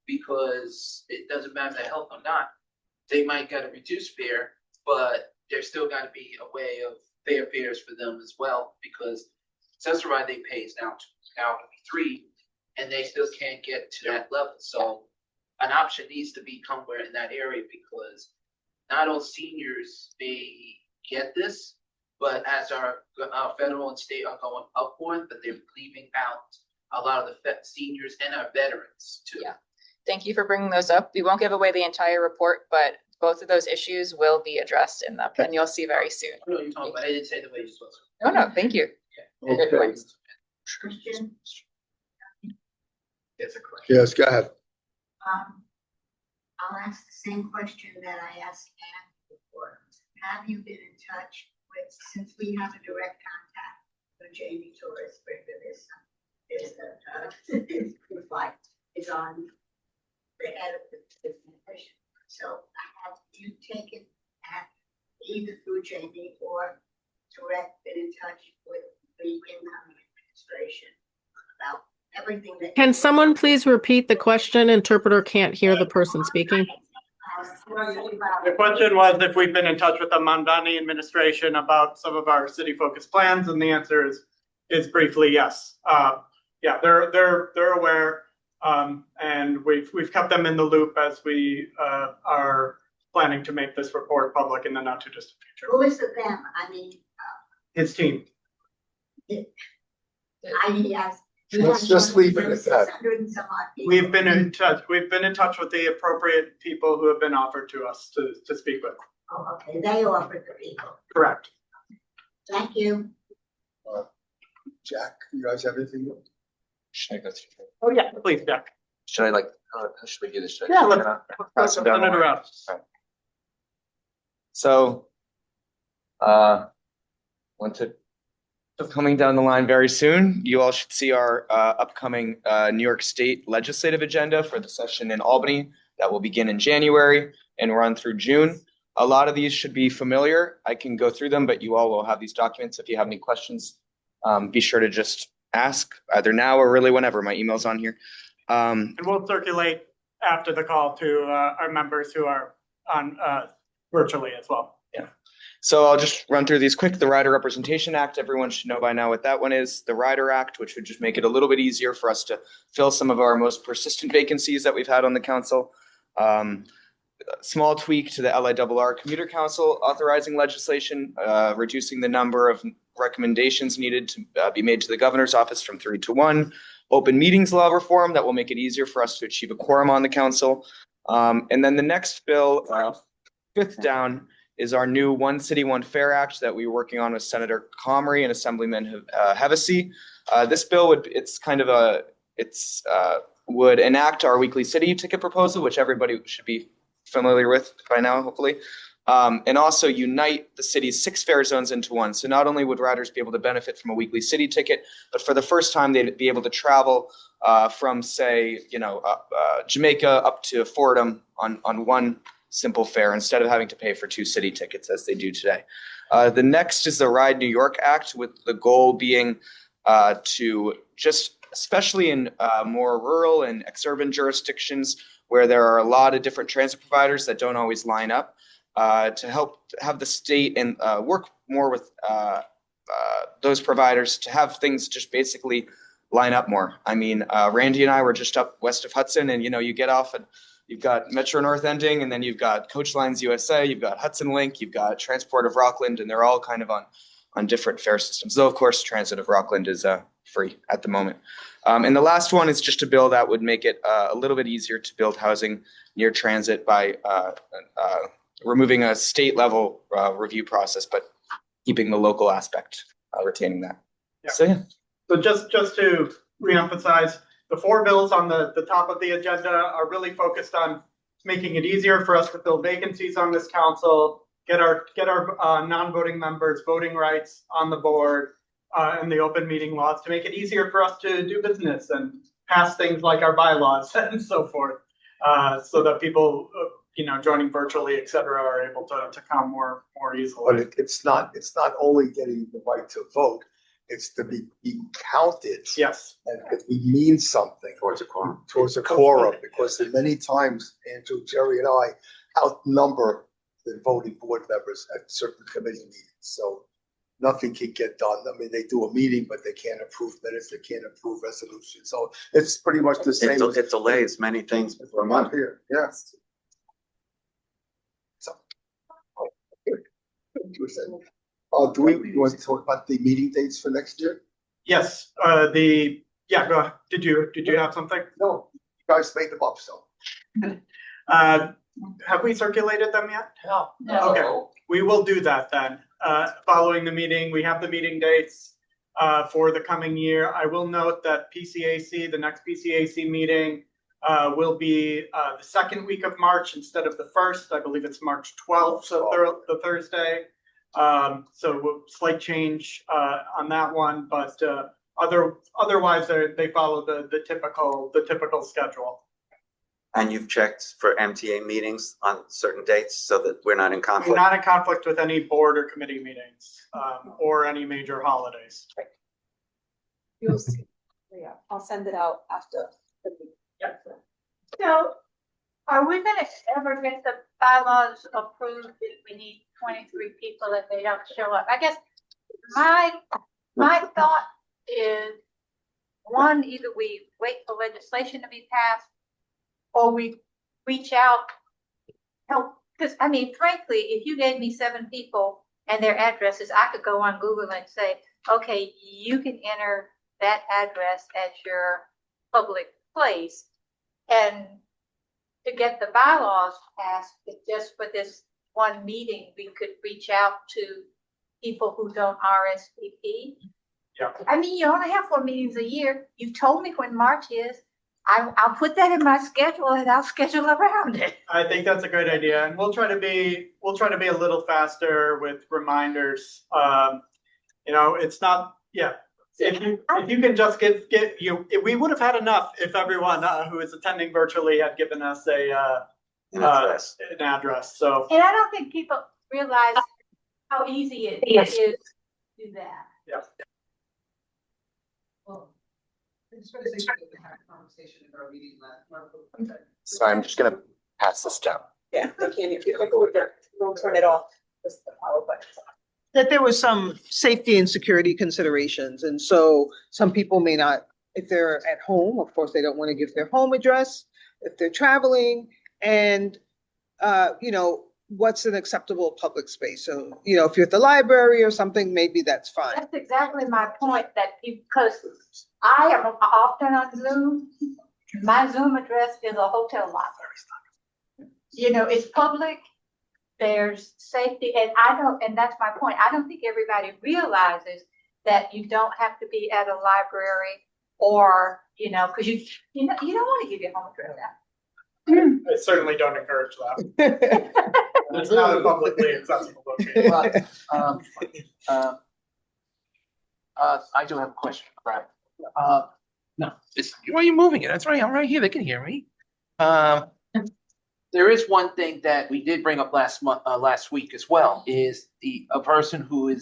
because it doesn't matter their health or not. They might get a reduced fare, but there's still got to be a way of fair fares for them as well, because accessory ride they pay is now $3, and they still can't get to that level. So an option needs to be somewhere in that area, because not all seniors may get this, but as our federal and state are going upward, but they're leaving out a lot of the seniors and our veterans too. Yeah, thank you for bringing those up. We won't give away the entire report, but both of those issues will be addressed in them, and you'll see very soon. I know you're talking about. I didn't say the way you're supposed No, to. thank you. Yeah. Good points. Christian? It's a question. Yes, go ahead. I'll ask the same question that I asked Anne before. Have you been in touch with, since we have a direct contact with Jamie Torres, is on the head of the mission. So have you taken either through Jamie or direct been in touch with the incoming administration about everything that? Can someone please repeat the question? Interpreter can't hear the person speaking. The question was if we've been in touch with the Mandani administration about some of our city-focused plans, and the answer is briefly yes. Yeah, they're aware, and we've kept them in the loop as we are planning to make this report public in the not too distant future. Who is the them? I mean, His team. Let's just leave it at that. We've been in touch. We've been in touch with the appropriate people who have been offered to us to speak with. Oh, okay, they offered the people. Correct. Thank you. Jack, you guys have anything? Should I go through? Oh, yeah, please, Jack. Should I like, how should we do this? Should I Yeah, just let's- kinda let's pass them down send it the line? around. All right. So, want to coming down the line very soon. You all should see our upcoming New York State legislative agenda for the session in Albany that will begin in January and run through June. A lot of these should be familiar. I can go through them, but you all will have these documents. If you have any questions, be sure to just ask either now or really whenever. My email's on here. And we'll circulate after the call to our members who are on virtually as well. Yeah. So I'll just run through these quick. The Rider Representation Act, everyone should know by now what that one is. The Rider Act, which would just make it a little bit easier for us to fill some of our most persistent vacancies that we've had on the council. Small tweak to the LIRR Commuter Council authorizing legislation, reducing the number of recommendations needed to be made to the governor's office from 3 to 1. Open meetings law reform that will make it easier for us to achieve a quorum on the council. And then the next bill, fifth down, is our new One City, One Fare Act that we were working on with Senator Comrie and Assemblyman Hevesi. This bill would enact our weekly city ticket proposal, which everybody should be familiar with by now, hopefully, and also unite the city's 6 fare zones into one. So not only would riders be able to benefit from a weekly city ticket, but for the first time they'd be able to travel from, say, Jamaica up to Fordham on one simple fare instead of having to pay for 2 city tickets as they do today. The next is the Ride New York Act, with the goal being to just, especially in more rural and exurban jurisdictions where there are a lot of different transit providers that don't always line up, to help have the state and work more with those providers to have things just basically line up more. I mean, Randy and I were just up west of Hudson, and you get off and you've got Metro North ending, and then you've got Coach Lines USA, you've got Hudson Link, you've got Transport of Rockland, and they're all kind of on different fare systems. Though, of course, Transit of Rockland is free at the moment. And the last one is just a bill that would make it a little bit easier to build housing near transit by removing a state level review process, but keeping the local aspect, retaining that. Yeah. So just to reemphasize, the 4 bills on the top of the agenda are really focused on making it easier for us to fill vacancies on this council, get our non-voting members voting rights on the board, and the open meeting laws to make it easier for us to do business and pass things like our bylaws and so forth, so that people, joining virtually, et cetera, are able to come more easily. But it's not only getting the right to vote, it's to be counted. Yes. And it means something. Towards a quorum. Towards a quorum, because many times, Andrew, Jerry, and I outnumber the voting board members at certain committee meetings. So nothing can get done. I mean, they do a meeting, but they can't approve minutes, they can't approve resolutions. So it's pretty much the same. It delays many things for a month. Here, yes. So. Do we want to talk about the meeting dates for next year? Yes, go ahead. Did you have something? No, you guys made them up, so. Have we circulated them yet? No. Okay, we will do that then. Following the meeting, we have the meeting dates for the coming year. I will note that PCAC, the next PCAC meeting, will be the second week of March instead of the first. I believe it's March 12th, so the Thursday. So slight change on that one, but otherwise they follow the typical schedule. And you've checked for MTA meetings on certain dates so that we're not in conflict? We're not in conflict with any board or committee meetings or any major holidays. You'll see. Yeah, I'll send it out after the meeting. Yeah. So, are we gonna ever get the bylaws approved if we need 23 people and they don't show up? I guess my thought is, one, either we wait for legislation to be passed, or we reach out, help, because I mean, frankly, if you gave me 7 people and their addresses, I could go on Google and say, okay, you can enter that address as your public place. And to get the bylaws passed, just for this one meeting, we could reach out to people who don't RSVP. Yeah. I mean, you only have 4 meetings a year. You've told me when March is. I'll put that in my schedule and I'll schedule around it. I think that's a great idea, and we'll try to be a little faster with reminders. It's not, yeah. If you can just get we would have had enough if everyone who is attending virtually had given us an address. So. And I don't think people realize how easy it is to do that. Yeah. Well, I just want to say that we had a conversation in our meeting last month. So I'm just gonna pass this down. Yeah, I can't hear you. Don't turn it off. Just the power button. That there was some safety and security considerations, and so some people may not, if they're at home, of course, they don't want to give their home address, if they're traveling, and what's an acceptable public space. So, if you're at the library or something, maybe that's fine. That's exactly my point, that because I am often on Zoom, my Zoom address is a hotel lobby. It's public, there's safety, and that's my point. I don't think everybody realizes that you don't have to be at a library or, because you don't want to give your home address out. I certainly don't encourage that. It's not a publicly accessible location. I do have a question, Brad. No, why are you moving it? That's right. I'm right here. They can hear me. There is one thing that we did bring up last week as well, is a person who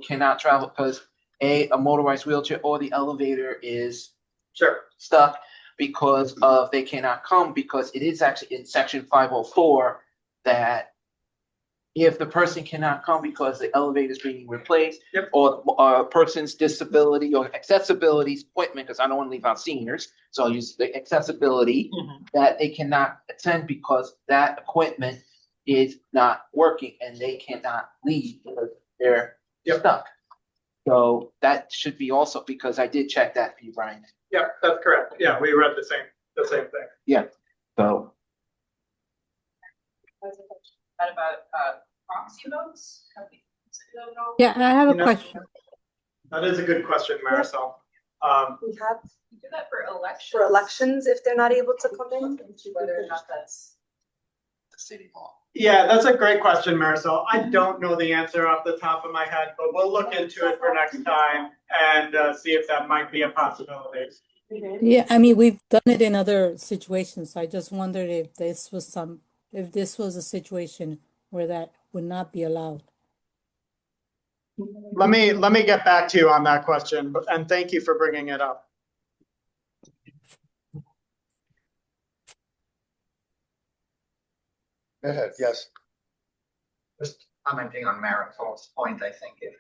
cannot travel because a motorized wheelchair or the elevator is stuck because they cannot come, because it is actually in section 504 that if the person cannot come because the elevator is being replaced, or a person's disability or accessibility equipment, because I don't want to leave out seniors, so I'll use the accessibility, that they cannot attend because that equipment is not working and they cannot leave because they're stuck. So that should be also, because I did check that for you, Brian. Yeah, that's correct. Yeah, we read the same thing. Yeah. So. What about proxy votes? Yeah, I have a question. That is a good question, Marisol. We have You do that for elections. for elections if they're not able to come in. Whether or not that's the city law. Yeah, that's a great question, Marisol. I don't know the answer off the top of my head, but we'll look into it for next time and see if that might be a possibility. Yeah, I mean, we've done it in other situations. I just wondered if this was a situation where that would not be allowed. Let me get back to you on that question, and thank you for bringing it up. Go ahead, yes. Just commenting on Marisol's point, I think if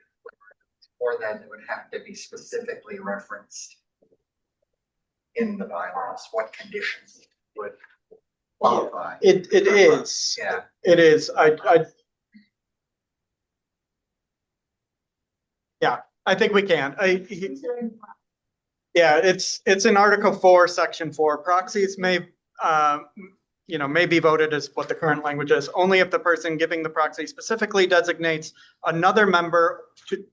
for that, it would have to be specifically referenced in the bylaws, what conditions would qualify. It is. Yeah. It is. I think we can. Yeah, it's in Article 4, Section 4. Proxies may be voted as what the current language is, only if the person giving the proxy specifically designates another member to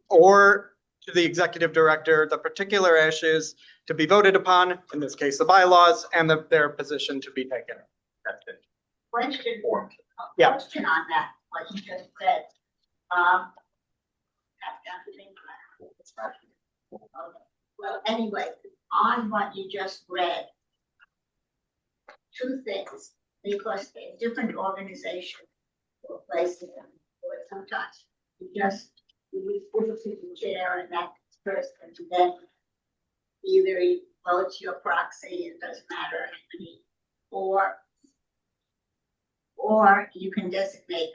the executive director the particular issues to be voted upon, in this case, the bylaws, and their position to be taken. That's it. Question on that, what you just said. Well, anyway, on what you just read, two things, because they're different organizations or places, or sometimes you put a chair and that person, and then either he votes your proxy, it doesn't matter, or you can designate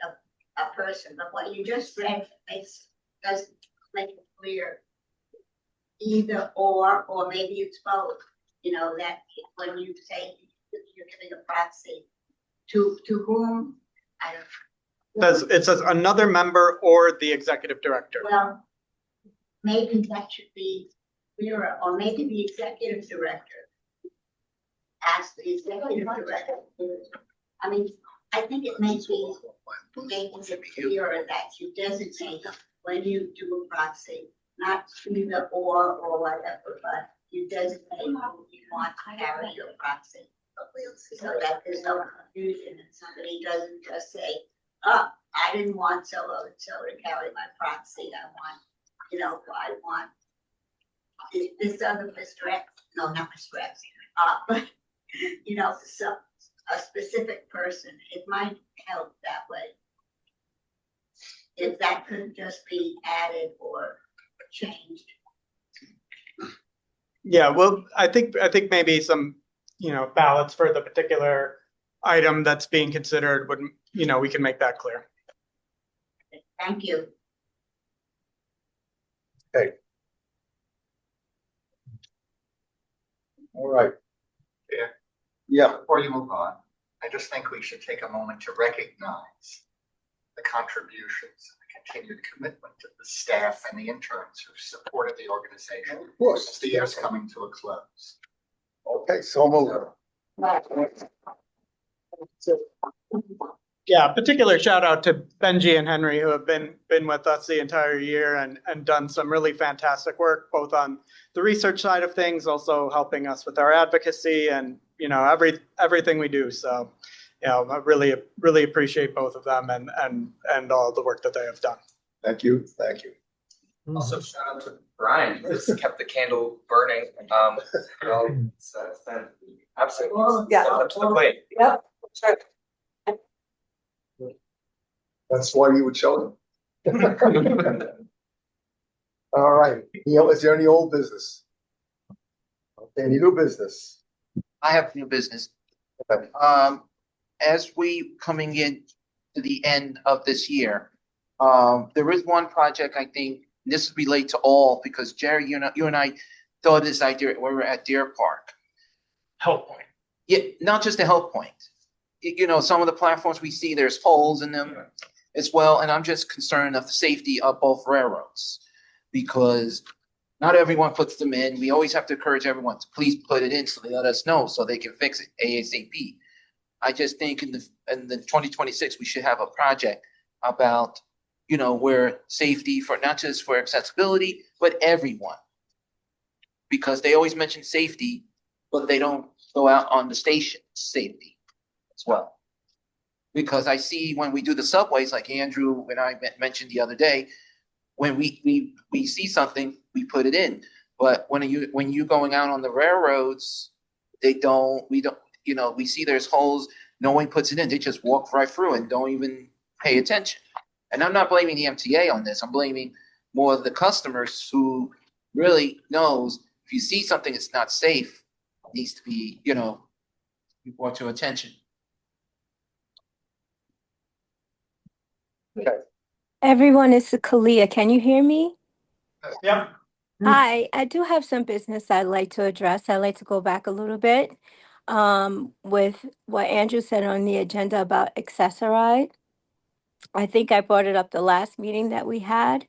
a person, but what you just read doesn't make it clear either or maybe it's both, that when you say you're giving a proxy to whom, I don't know. It says another member or the executive director. Well, maybe that should be clearer, or maybe the executive director ask the executive director. I mean, I think it may be making it clearer that you designate when you do a proxy, not either or whatever, but you designate who you want to carry your proxy. So that there's no confusion and somebody doesn't just say, oh, I didn't want so and so to carry my proxy. I want, I want this other Mr. X, no, not Mr. X, but, some, a specific person. It might help that way. If that could just be added or changed. Yeah, well, I think maybe some, ballots for the particular item that's being considered would, we can make that clear. Thank you. Okay. All right. Yeah. Yeah. Before you move on, I just think we should take a moment to recognize the contributions and the continued commitment of the staff and the interns who supported the organization. Of course. As the year's coming to a close. Okay, so move. Yeah, particular shout out to Benji and Henry, who have been with us the entire year and done some really fantastic work, both on the research side of things, also helping us with our advocacy and, everything we do. So, I really appreciate both of them and all the work that they have done. Thank you. Thank you. Also, shout out to Brian, who's kept the candle burning. It's been absolutely Yeah. up to the plate. Yep. Sure. That's why you would show them. All right. Is there any old business? Okay, any new business? I have new business. Okay. As we coming in to the end of this year, there is one project I think this relates to all because Jerry, you and I thought this idea when we were at Deer Park. Help point. Yeah, not just the help point. Some of the platforms we see, there's holes in them as well, and I'm just concerned of the safety of both railroads because not everyone puts them in. We always have to encourage everyone to please put it in so they let us know so they can fix it ASAP. I just think in the 2026 we should have a project about where safety for not just for accessibility but everyone, because they always mention safety but they don't go out on the station safety as well. Because I see when we do the subways, like Andrew and I mentioned the other day, when we see something, we put it in. But when you going out on the railroads, we see there's holes, no one puts it in. They just walk right through and don't even pay attention. And I'm not blaming the MTA on this. I'm blaming more of the customers who really knows if you see something that's not safe, it needs to be, brought to attention. Okay. Everyone, it's Kalia. Can you hear me? Yep. Hi, I do have some business I'd like to address. I'd like to go back a little bit with what Andrew said on the agenda about Accessoride. I think I brought it up the last meeting that we had,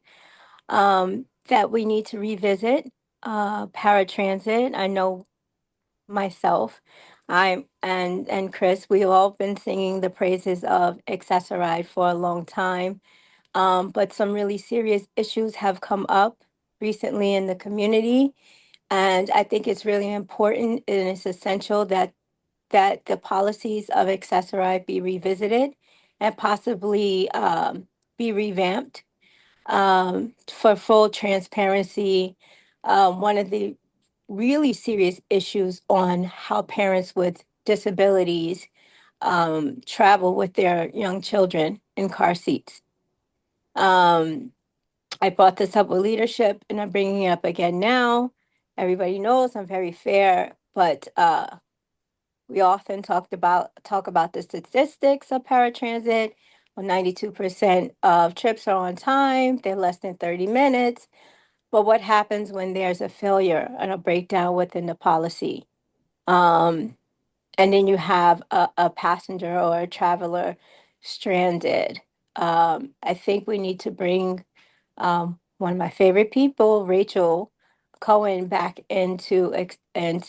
that we need to revisit paratransit. I know myself, and Chris, we've all been singing the praises of Accessoride for a long time. But some really serious issues have come up recently in the community. And I think it's really important and it's essential that the policies of Accessoride be revisited and possibly be revamped. For full transparency, one of the really serious issues on how parents with disabilities travel with their young children in car seats. I brought this up with leadership and I'm bringing it up again now. Everybody knows I'm very fair, but we often talk about the statistics of paratransit. Well, 92% of trips are on time. They're less than 30 minutes. But what happens when there's a failure and a breakdown within the policy? And then you have a passenger or a traveler stranded. I think we need to bring one of my favorite people, Rachel Cohen, back into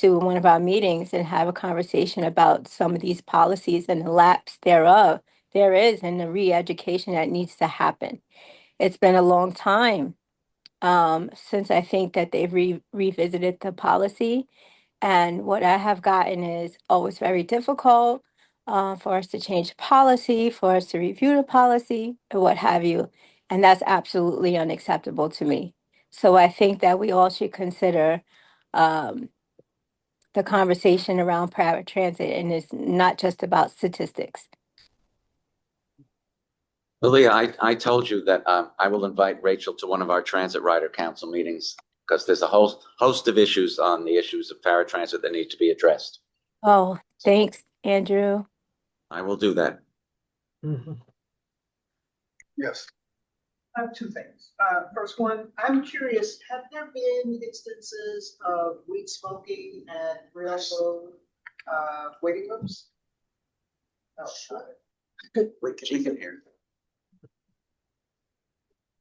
one of our meetings and have a conversation about some of these policies and the lapse there is and the re-education that needs to happen. it's been a long time since I think that they've revisited the policy. And what I have gotten is, oh, it's very difficult for us to change policy, for us to review the policy, or what have you. And that's absolutely unacceptable to me. So I think that we all should consider the conversation around private transit, and it's not just about statistics. Well, Leah, I told you that I will invite Rachel to one of our Transit Rider Council meetings because there's a whole host of issues on the issues of paratransit that need to be addressed. Oh, thanks, Andrew. I will do that. Yes. I have two things. First one, I'm curious, have there been instances of weed smoking at railroad waiting rooms? Oh, Wait, she can hear.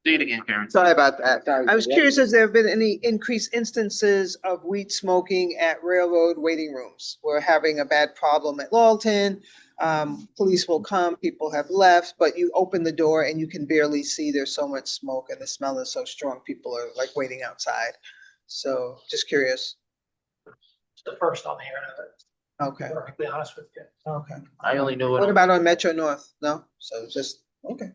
Say it again, Karen. sorry about that. I was curious, has there been any increased instances of weed smoking at railroad waiting rooms? We're having a bad problem at Lawton. Police will come, people have left, but you open the door and you can barely see, there's so much smoke and the smell is so strong, people are like waiting outside. So just curious. It's the first I'm hearing of it. Okay. To be honest with you. Okay. I only knew it. What about on Metro North? No? So just, okay,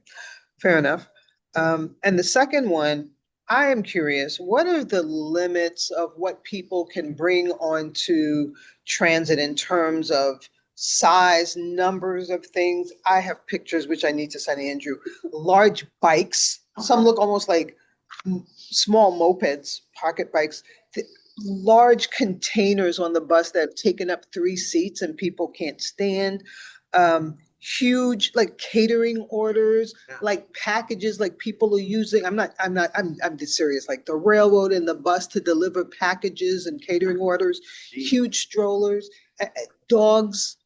fair enough. And the second one, I am curious, what are the limits of what people can bring onto transit in terms of size, numbers of things? I have pictures which I need to send Andrew. Large bikes, some look almost like small mopeds, pocket bikes. Large containers on the bus that have taken up 3 seats and people can't stand. Huge like catering orders, like packages, like people are using. I'm just serious. Like the railroad and the bus to deliver packages and catering orders. Huge strollers, dogs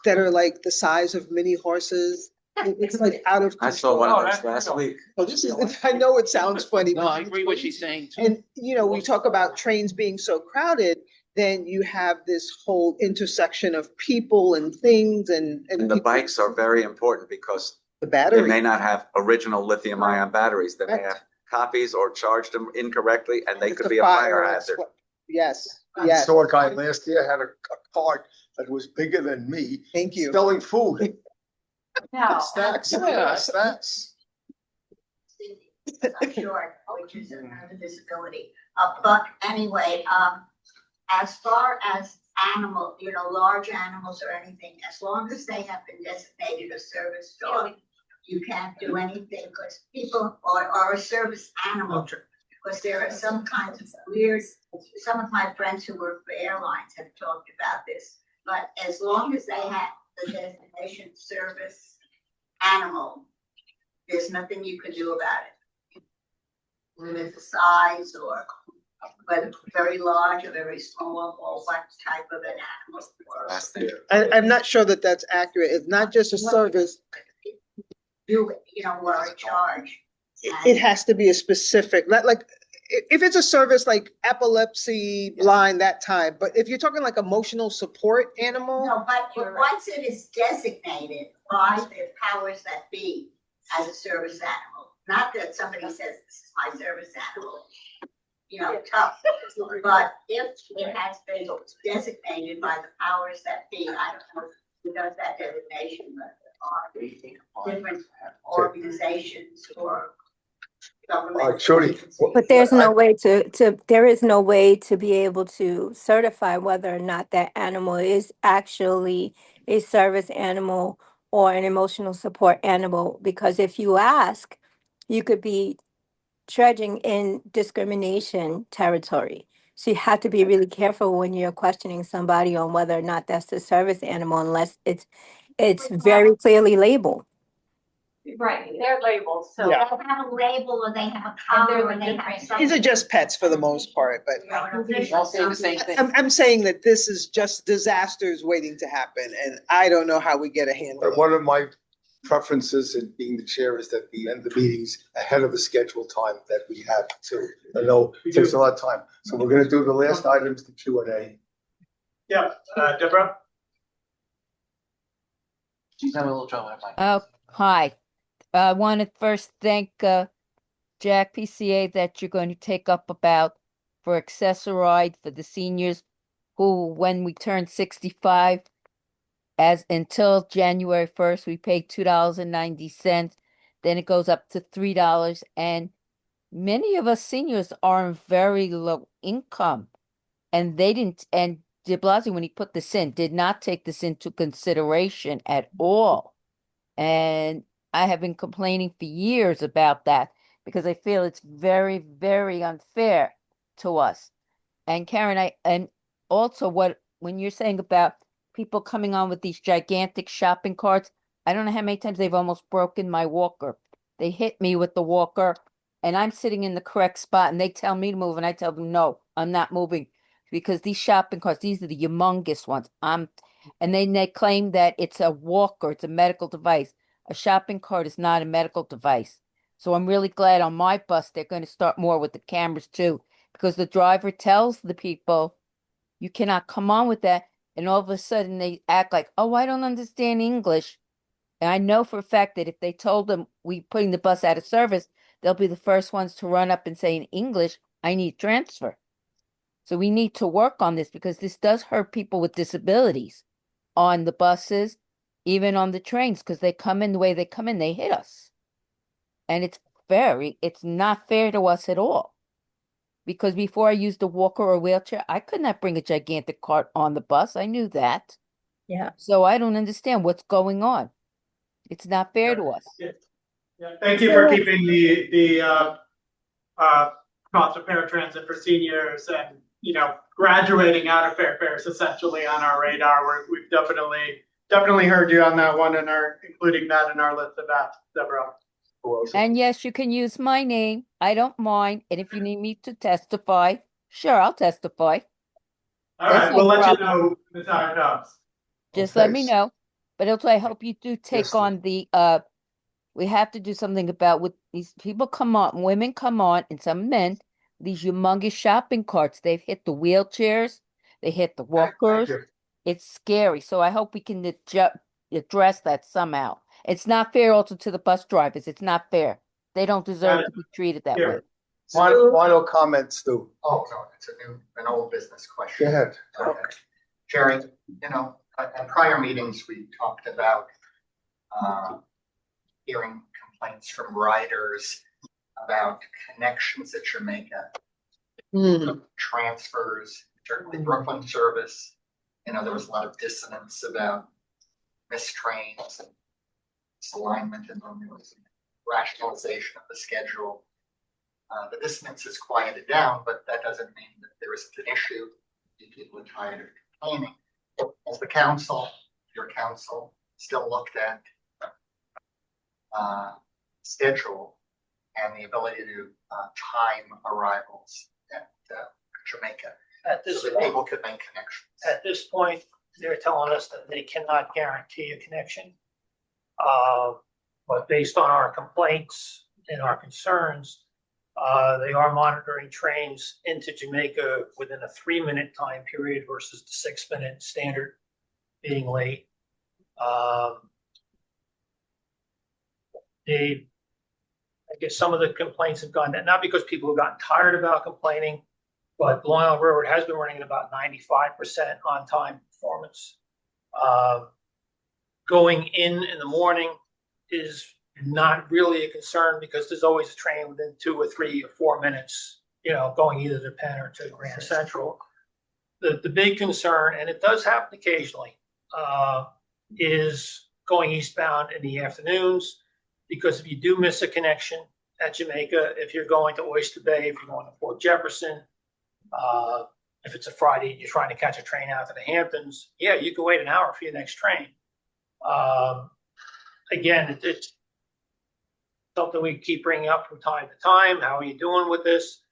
that are like the size of mini horses. It's like out of control. I saw one of those last week. Oh, this is, I know it sounds funny. No, I agree what she's saying too. And, you know, we talk about trains being so crowded, then you have this whole intersection of people and things and And the bikes are very important because the they battery. may not have original lithium ion batteries. They may have copies or charged them incorrectly and they It's could the be a fire fire, hazard. Yes, I yes. saw a guy last year had a cart that was bigger than me. Thank you. Selling food. No. Snacks, Yeah. snacks. Short, which is a disability. But anyway, as far as animal, large animals or anything, as long as they have been designated a service dog, you can't do anything because people are a service animal. Because there are some kinds of weird, some of my friends who work for airlines have talked about this, but as long as they have the designation service animal, there's nothing you can do about it. Limit the size or whether very large or very small or what type of an animal. I'm not sure that that's accurate. It's not just a service. You are in charge. It has to be a specific, not like, if it's a service like epilepsy, blind, that type, but if you're talking like emotional support animal. No, but once it is designated by the powers that be as a service animal, not that somebody says this is my service animal, tough. But if it has been designated by the powers that be, I don't know who does that designation, but there are different organizations or government. But there's no way there is no way to be able to certify whether or not that animal is actually a service animal or an emotional support animal, because if you ask, you could be treading in discrimination territory. So you have to be really careful when you're questioning somebody on whether or not that's a service animal, unless it's very clearly labeled. Right, they're labeled, so they Yeah. have a label or they have a collar or they have something. These are just pets for the most part, but All saying the same thing. I'm saying that this is just disasters waiting to happen, and I don't know how we get a handle. But one of my preferences in being the chair is that we end the meetings ahead of the scheduled time that we have too. I know it takes a lot of time, so we're gonna do the last items, the Q&A. Yeah, Deborah? She's having a little trouble. Oh, hi. I want to first thank Jack, PCA, that you're going to take up about for accessoride for the seniors who, when we turn 65, as until January 1st, we pay $2.90. Then it goes up to $3. And many of us seniors are in very low income. And they didn't, and de Blasio, when he put this in, did not take this into consideration at all. And I have been complaining for years about that because I feel it's very, very unfair to us. And Karen, and also when you're saying about people coming on with these gigantic shopping carts, I don't know how many times they've almost broken my walker. They hit me with the walker and I'm sitting in the correct spot and they tell me to move and I tell them, no, I'm not moving because these shopping carts, these are the humongous ones. And then they claim that it's a walker, it's a medical device. A shopping cart is not a medical device. So I'm really glad on my bus they're going to start more with the cameras too, because the driver tells the people you cannot come on with that. And all of a sudden they act like, oh, I don't understand English. And I know for a fact that if they told them we putting the bus out of service, they'll be the first ones to run up and say in English, I need transfer. So we need to work on this because this does hurt people with disabilities on the buses, even on the trains, because they come in the way they come in, they hit us. And it's not fair to us at all. Because before I used a walker or wheelchair, I could not bring a gigantic cart on the bus. I knew that. Yeah. So I don't understand what's going on. It's not fair to us. Yeah. Thank you for keeping the cost of paratransit for seniors and, graduating out of fair fares essentially on our radar. We've definitely heard you on that one and are including that in our list of apps, Deborah. And yes, you can use my name. I don't mind. And if you need me to testify, sure, I'll testify. All right, we'll let you know when the time comes. Just let me know. But also, I hope you do take on the, we have to do something about with these people come on, women come on, and some men, these humongous shopping carts. They've hit the wheelchairs, they hit the walkers. It's scary. So I hope we can address that somehow. It's not fair also to the bus drivers. It's not fair. They don't deserve to be treated that way. Final comment, Stu. Oh, no, it's an old business question. Go ahead. Jerry, at prior meetings, we talked about hearing complaints from riders about connections at Jamaica, transfers, certainly Brooklyn service. There was a lot of dissonance about missed trains and misalignment, and then there was rationalization of the schedule. The dissonance has quieted down, but that doesn't mean that there isn't an issue. People are tired of complaining. As the council, your council still looked at schedule and the ability to time arrivals at Jamaica so that people could make connections. At this point, they're telling us that they cannot guarantee a connection. But based on our complaints and our concerns, they are monitoring trains into Jamaica within a 3-minute time period versus the 6-minute standard being late. I guess some of the complaints have gone down, not because people have gotten tired about complaining, but Long Island Railroad has been running at about 95% on-time performance. Going in the morning is not really a concern because there's always a train within 2 or 3 or 4 minutes, going either to Penn or to Grand Central. The big concern, and it does happen occasionally, is going eastbound in the afternoons, because if you do miss a connection at Jamaica, if you're going to Oyster Bay, if you're going to Port Jefferson, if it's a Friday and you're trying to catch a train out to the Hamptons, yeah, you can wait an hour for your next train. Again, it's something we keep bringing up from time to time. How are you doing with this?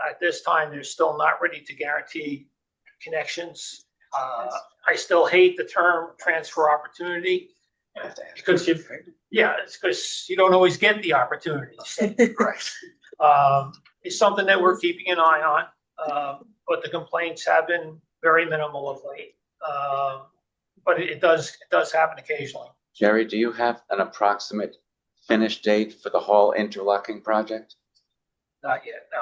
At this time, they're still not ready to guarantee connections. I still hate the term transfer opportunity because it's because you don't always get the opportunity. Right. It's something that we're keeping an eye on, but the complaints have been very minimal of late. But it does happen occasionally. Jerry, do you have an approximate finish date for the hall interlocking project? Not yet, no.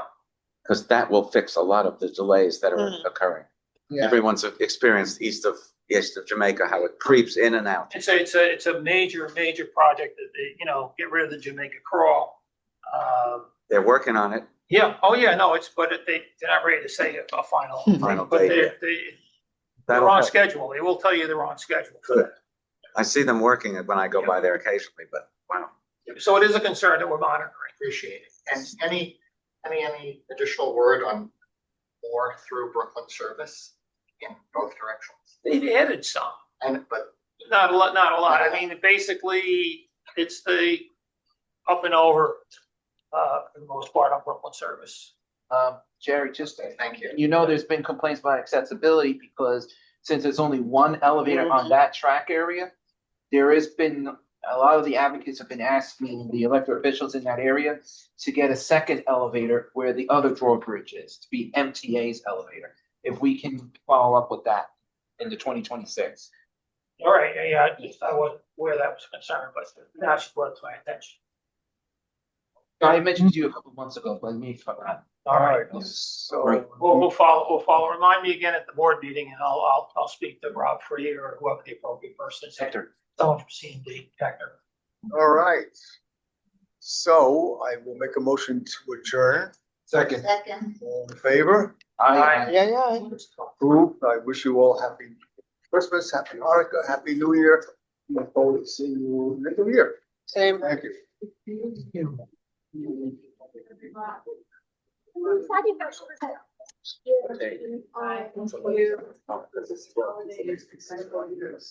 Because that will fix a lot of the delays that are occurring. Yeah. Everyone's experienced east of Jamaica, how it creeps in and out. It's a major project that they, get rid of the Jamaica crawl. They're working on it. Yeah, oh yeah, no, they're not ready to say a final Final date, but date. they're That'll on help. schedule. They will tell you they're on schedule. Good. I see them working it when I go by there occasionally, but wow. So it is a concern that we're monitoring. Appreciate it. And any additional word on more through Brooklyn service in both directions? They've added some. But not a lot. I mean, basically, it's the up and over for the most part on Brooklyn service. Jerry, just thank you. There's been complaints about accessibility because since there's only one elevator on that track area, there has been a lot of the advocates have been asking the elected officials in that area to get a second elevator where the other drawbridge is, to be MTA's elevator. If we can follow up with that in the 2026. All right, yeah, I wasn't aware that was a concern, but now she brought it to my attention. I mentioned to you a couple months ago, but me forgot. All right, so we'll follow. Remind me again at the board meeting, and I'll speak to Rob Free or whoever the appropriate person is. Someone from C&D, Hector. All right. So I will make a motion to adjourn. Second. All in favor? Aye. Yeah. Approved. I wish you all happy Christmas, happy Hanukkah, happy New Year. Look forward to seeing you next year. Same. Thank you.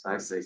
I see.